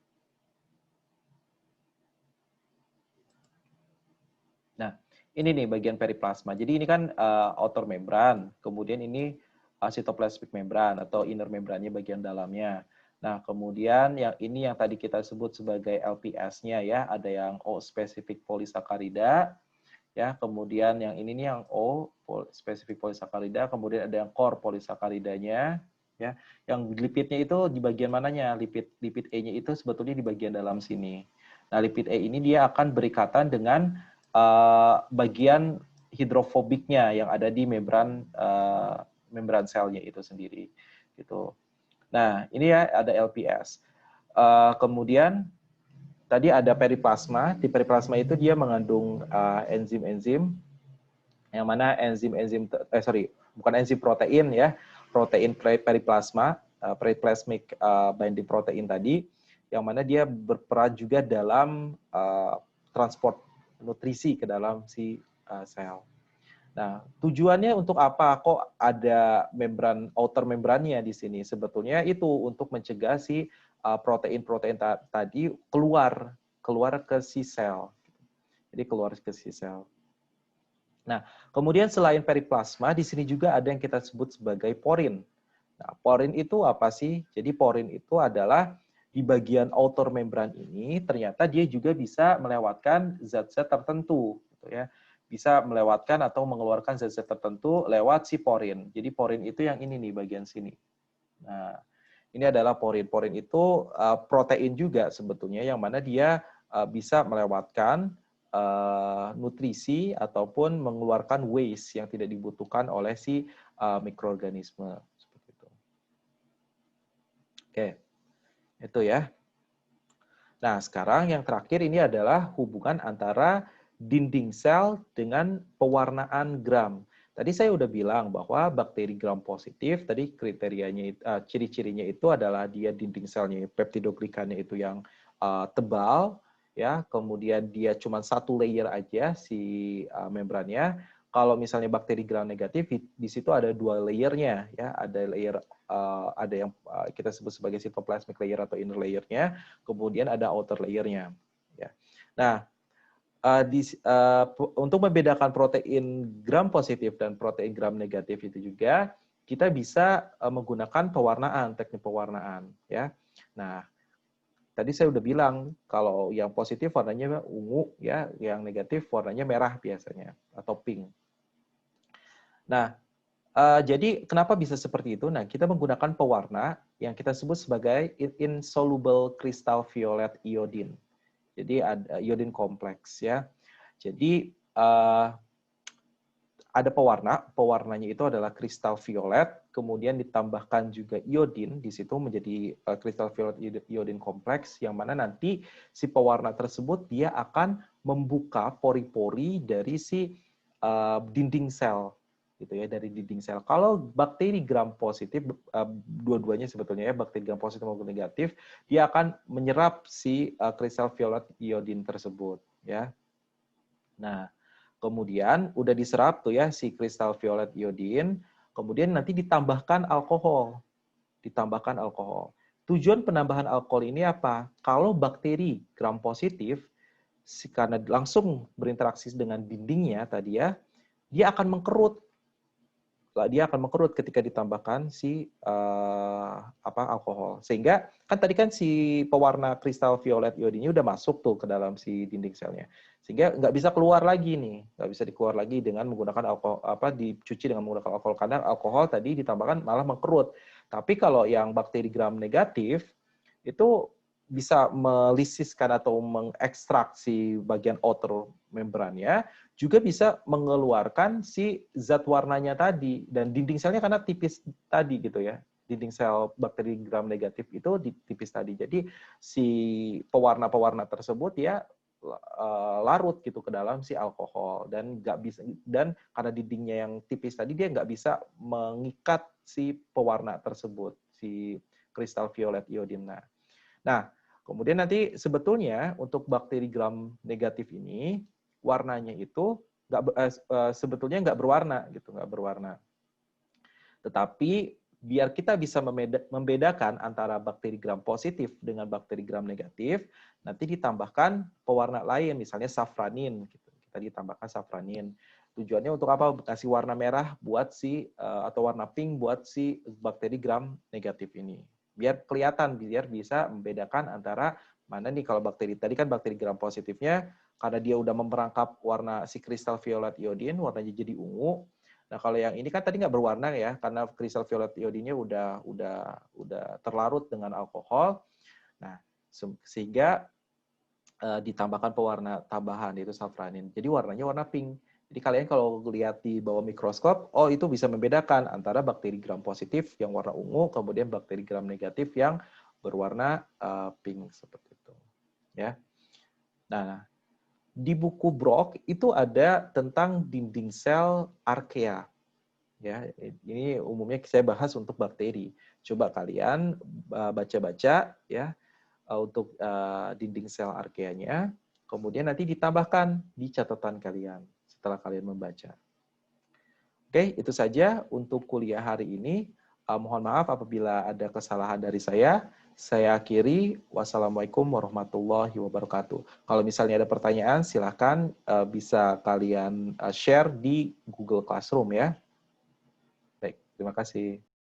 Nah, ini nih bagian periplasma. Jadi ini kan outer membran, kemudian ini cytoplasmic membran atau inner membrannya bagian dalamnya. Nah, kemudian yang ini yang tadi kita sebut sebagai LPS-nya ya, ada yang O spesifik polisakarida, ya, kemudian yang ini nih yang O spesifik polisakarida, kemudian ada yang core polisacaridanya, ya. Yang lipidnya itu di bagian mananya? Lipid E-nya itu sebetulnya di bagian dalam sini. Nah, lipid E ini dia akan berikatan dengan bagian hidrofobiknya yang ada di membran selnya itu sendiri, gitu. Nah, ini ya ada LPS. Kemudian tadi ada periplasma. Di periplasma itu dia mengandung enzim-enzim yang mana bukan enzim protein ya, protein periplasma, periplasmic binding protein tadi, yang mana dia berperan juga dalam transport nutrisi ke dalam si sel. Nah, tujuannya untuk apa? Kok ada outer membrannya di sini? Sebetulnya itu untuk mencegah si protein-protein tadi keluar ke si sel. Jadi keluar ke si sel. Nah, kemudian selain periplasma, di sini juga ada yang kita sebut sebagai porin. Nah, porin itu apa sih? Jadi porin itu adalah di bagian outer membran ini ternyata dia juga bisa melewatkan zat-zat tertentu, gitu ya. Bisa melewatkan atau mengeluarkan zat-zat tertentu lewat si porin. Jadi porin itu yang ini nih bagian sini. Nah, ini adalah porin. Porin itu protein juga sebetulnya yang mana dia bisa melewatkan nutrisi ataupun mengeluarkan waste yang tidak dibutuhkan oleh si mikroorganisme seperti itu. Oke, itu ya. Nah, sekarang yang terakhir ini adalah hubungan antara dinding sel dengan pewarnaan gram. Tadi saya udah bilang bahwa bakteri gram positif, tadi kriterianya, ciri-cirinya itu adalah dia dinding selnya, peptidoglikannya itu yang tebal, ya, kemudian dia cuma satu layer aja si membrannya. Kalau misalnya bakteri gram negatif, di situ ada dua layernya, ya, ada layer ada yang kita sebut sebagai cytoplasmic layer atau inner layernya, kemudian ada outer layernya. Ya. Nah, untuk membedakan protein gram positif dan protein gram negatif itu juga kita bisa menggunakan pewarnaan, teknik pewarnaan. Ya. Nah, tadi saya udah bilang kalau yang positif warnanya ungu, ya, yang negatif warnanya merah biasanya atau pink. Nah, jadi kenapa bisa seperti itu? Nah, kita menggunakan pewarna yang kita sebut sebagai insoluble crystal violet iodine. Jadi ada iodine kompleks ya. Jadi ada pewarnanya itu adalah kristal violet, kemudian ditambahkan juga iodin di situ menjadi kristal violet iodine kompleks, yang mana nanti si pewarna tersebut dia akan membuka pori-pori dari si dinding sel, gitu ya, dari dinding sel. Kalau bakteri gram positif, dua-duanya sebetulnya ya, bakteri gram positif maupun negatif, dia akan menyerap si kristal violet iodine tersebut, ya. Nah, kemudian udah diserap tuh ya si kristal violet iodine, kemudian nanti ditambahkan alkohol. Ditambahkan alkohol. Tujuan penambahan alkohol ini apa? Kalau bakteri gram positif, karena langsung berinteraksi dengan dindingnya tadi ya, dia akan mengkerut. Dia akan mengkerut ketika ditambahkan si alkohol. Sehingga kan tadi kan si pewarna kristal violet iodine udah masuk tuh ke dalam si dinding selnya. Sehingga nggak bisa keluar lagi nih, nggak bisa dikeluar lagi dengan menggunakan alkohol, dicuci dengan menggunakan alkohol, karena alkohol tadi ditambahkan malah mengkerut. Tapi kalau yang bakteri gram negatif itu bisa melisiskan atau mengekstrak si bagian outer membrannya, juga bisa mengeluarkan si zat warnanya tadi. Dan dinding selnya karena tipis tadi gitu ya. Dinding sel bakteri gram negatif itu tipis tadi. Jadi si pewarna-pewarna tersebut ya larut gitu ke dalam si alkohol, dan nggak bisa, dan karena dindingnya yang tipis tadi dia nggak bisa mengikat si pewarna tersebut, si kristal violet iodine. Nah, kemudian nanti sebetulnya untuk bakteri gram negatif ini warnanya itu sebetulnya nggak berwarna gitu, nggak berwarna. Tetapi biar kita bisa membedakan antara bakteri gram positif dengan bakteri gram negatif, nanti ditambahkan pewarna lain, misalnya safranin. Gitu. Kita ditambahkan safranin. Tujuannya untuk apa? Kasih warna merah buat atau warna pink buat si bakteri gram negatif ini. Biar kelihatan, biar bisa membedakan antara mana nih kalau bakteri tadi kan bakteri gram positifnya karena dia udah memerangkap warna si kristal violet iodine, warnanya jadi ungu. Nah, kalau yang ini kan tadi nggak berwarna ya, karena kristal violet iodinnya udah terlarut dengan alkohol. Nah, sehingga ditambahkan pewarna tambahan yaitu safranin. Jadi warnanya warna pink. Jadi kalian kalau lihat di bawah mikroskop, oh itu bisa membedakan antara bakteri gram positif yang warna ungu, kemudian bakteri gram negatif yang berwarna pink seperti itu. Ya. Nah, di buku Brock itu ada tentang dinding sel archaea. Ya, ini umumnya saya bahas untuk bakteri. Coba kalian baca-baca ya untuk dinding sel archaeanya, kemudian nanti ditambahkan di catatan kalian setelah kalian membaca. Oke, itu saja untuk kuliah hari ini. Mohon maaf apabila ada kesalahan dari saya. Saya akhiri. Wassalamualaikum warahmatullahi wabarakatuh. Kalau misalnya ada pertanyaan, silakan bisa kalian share di Google Classroom ya. Baik, terima kasih.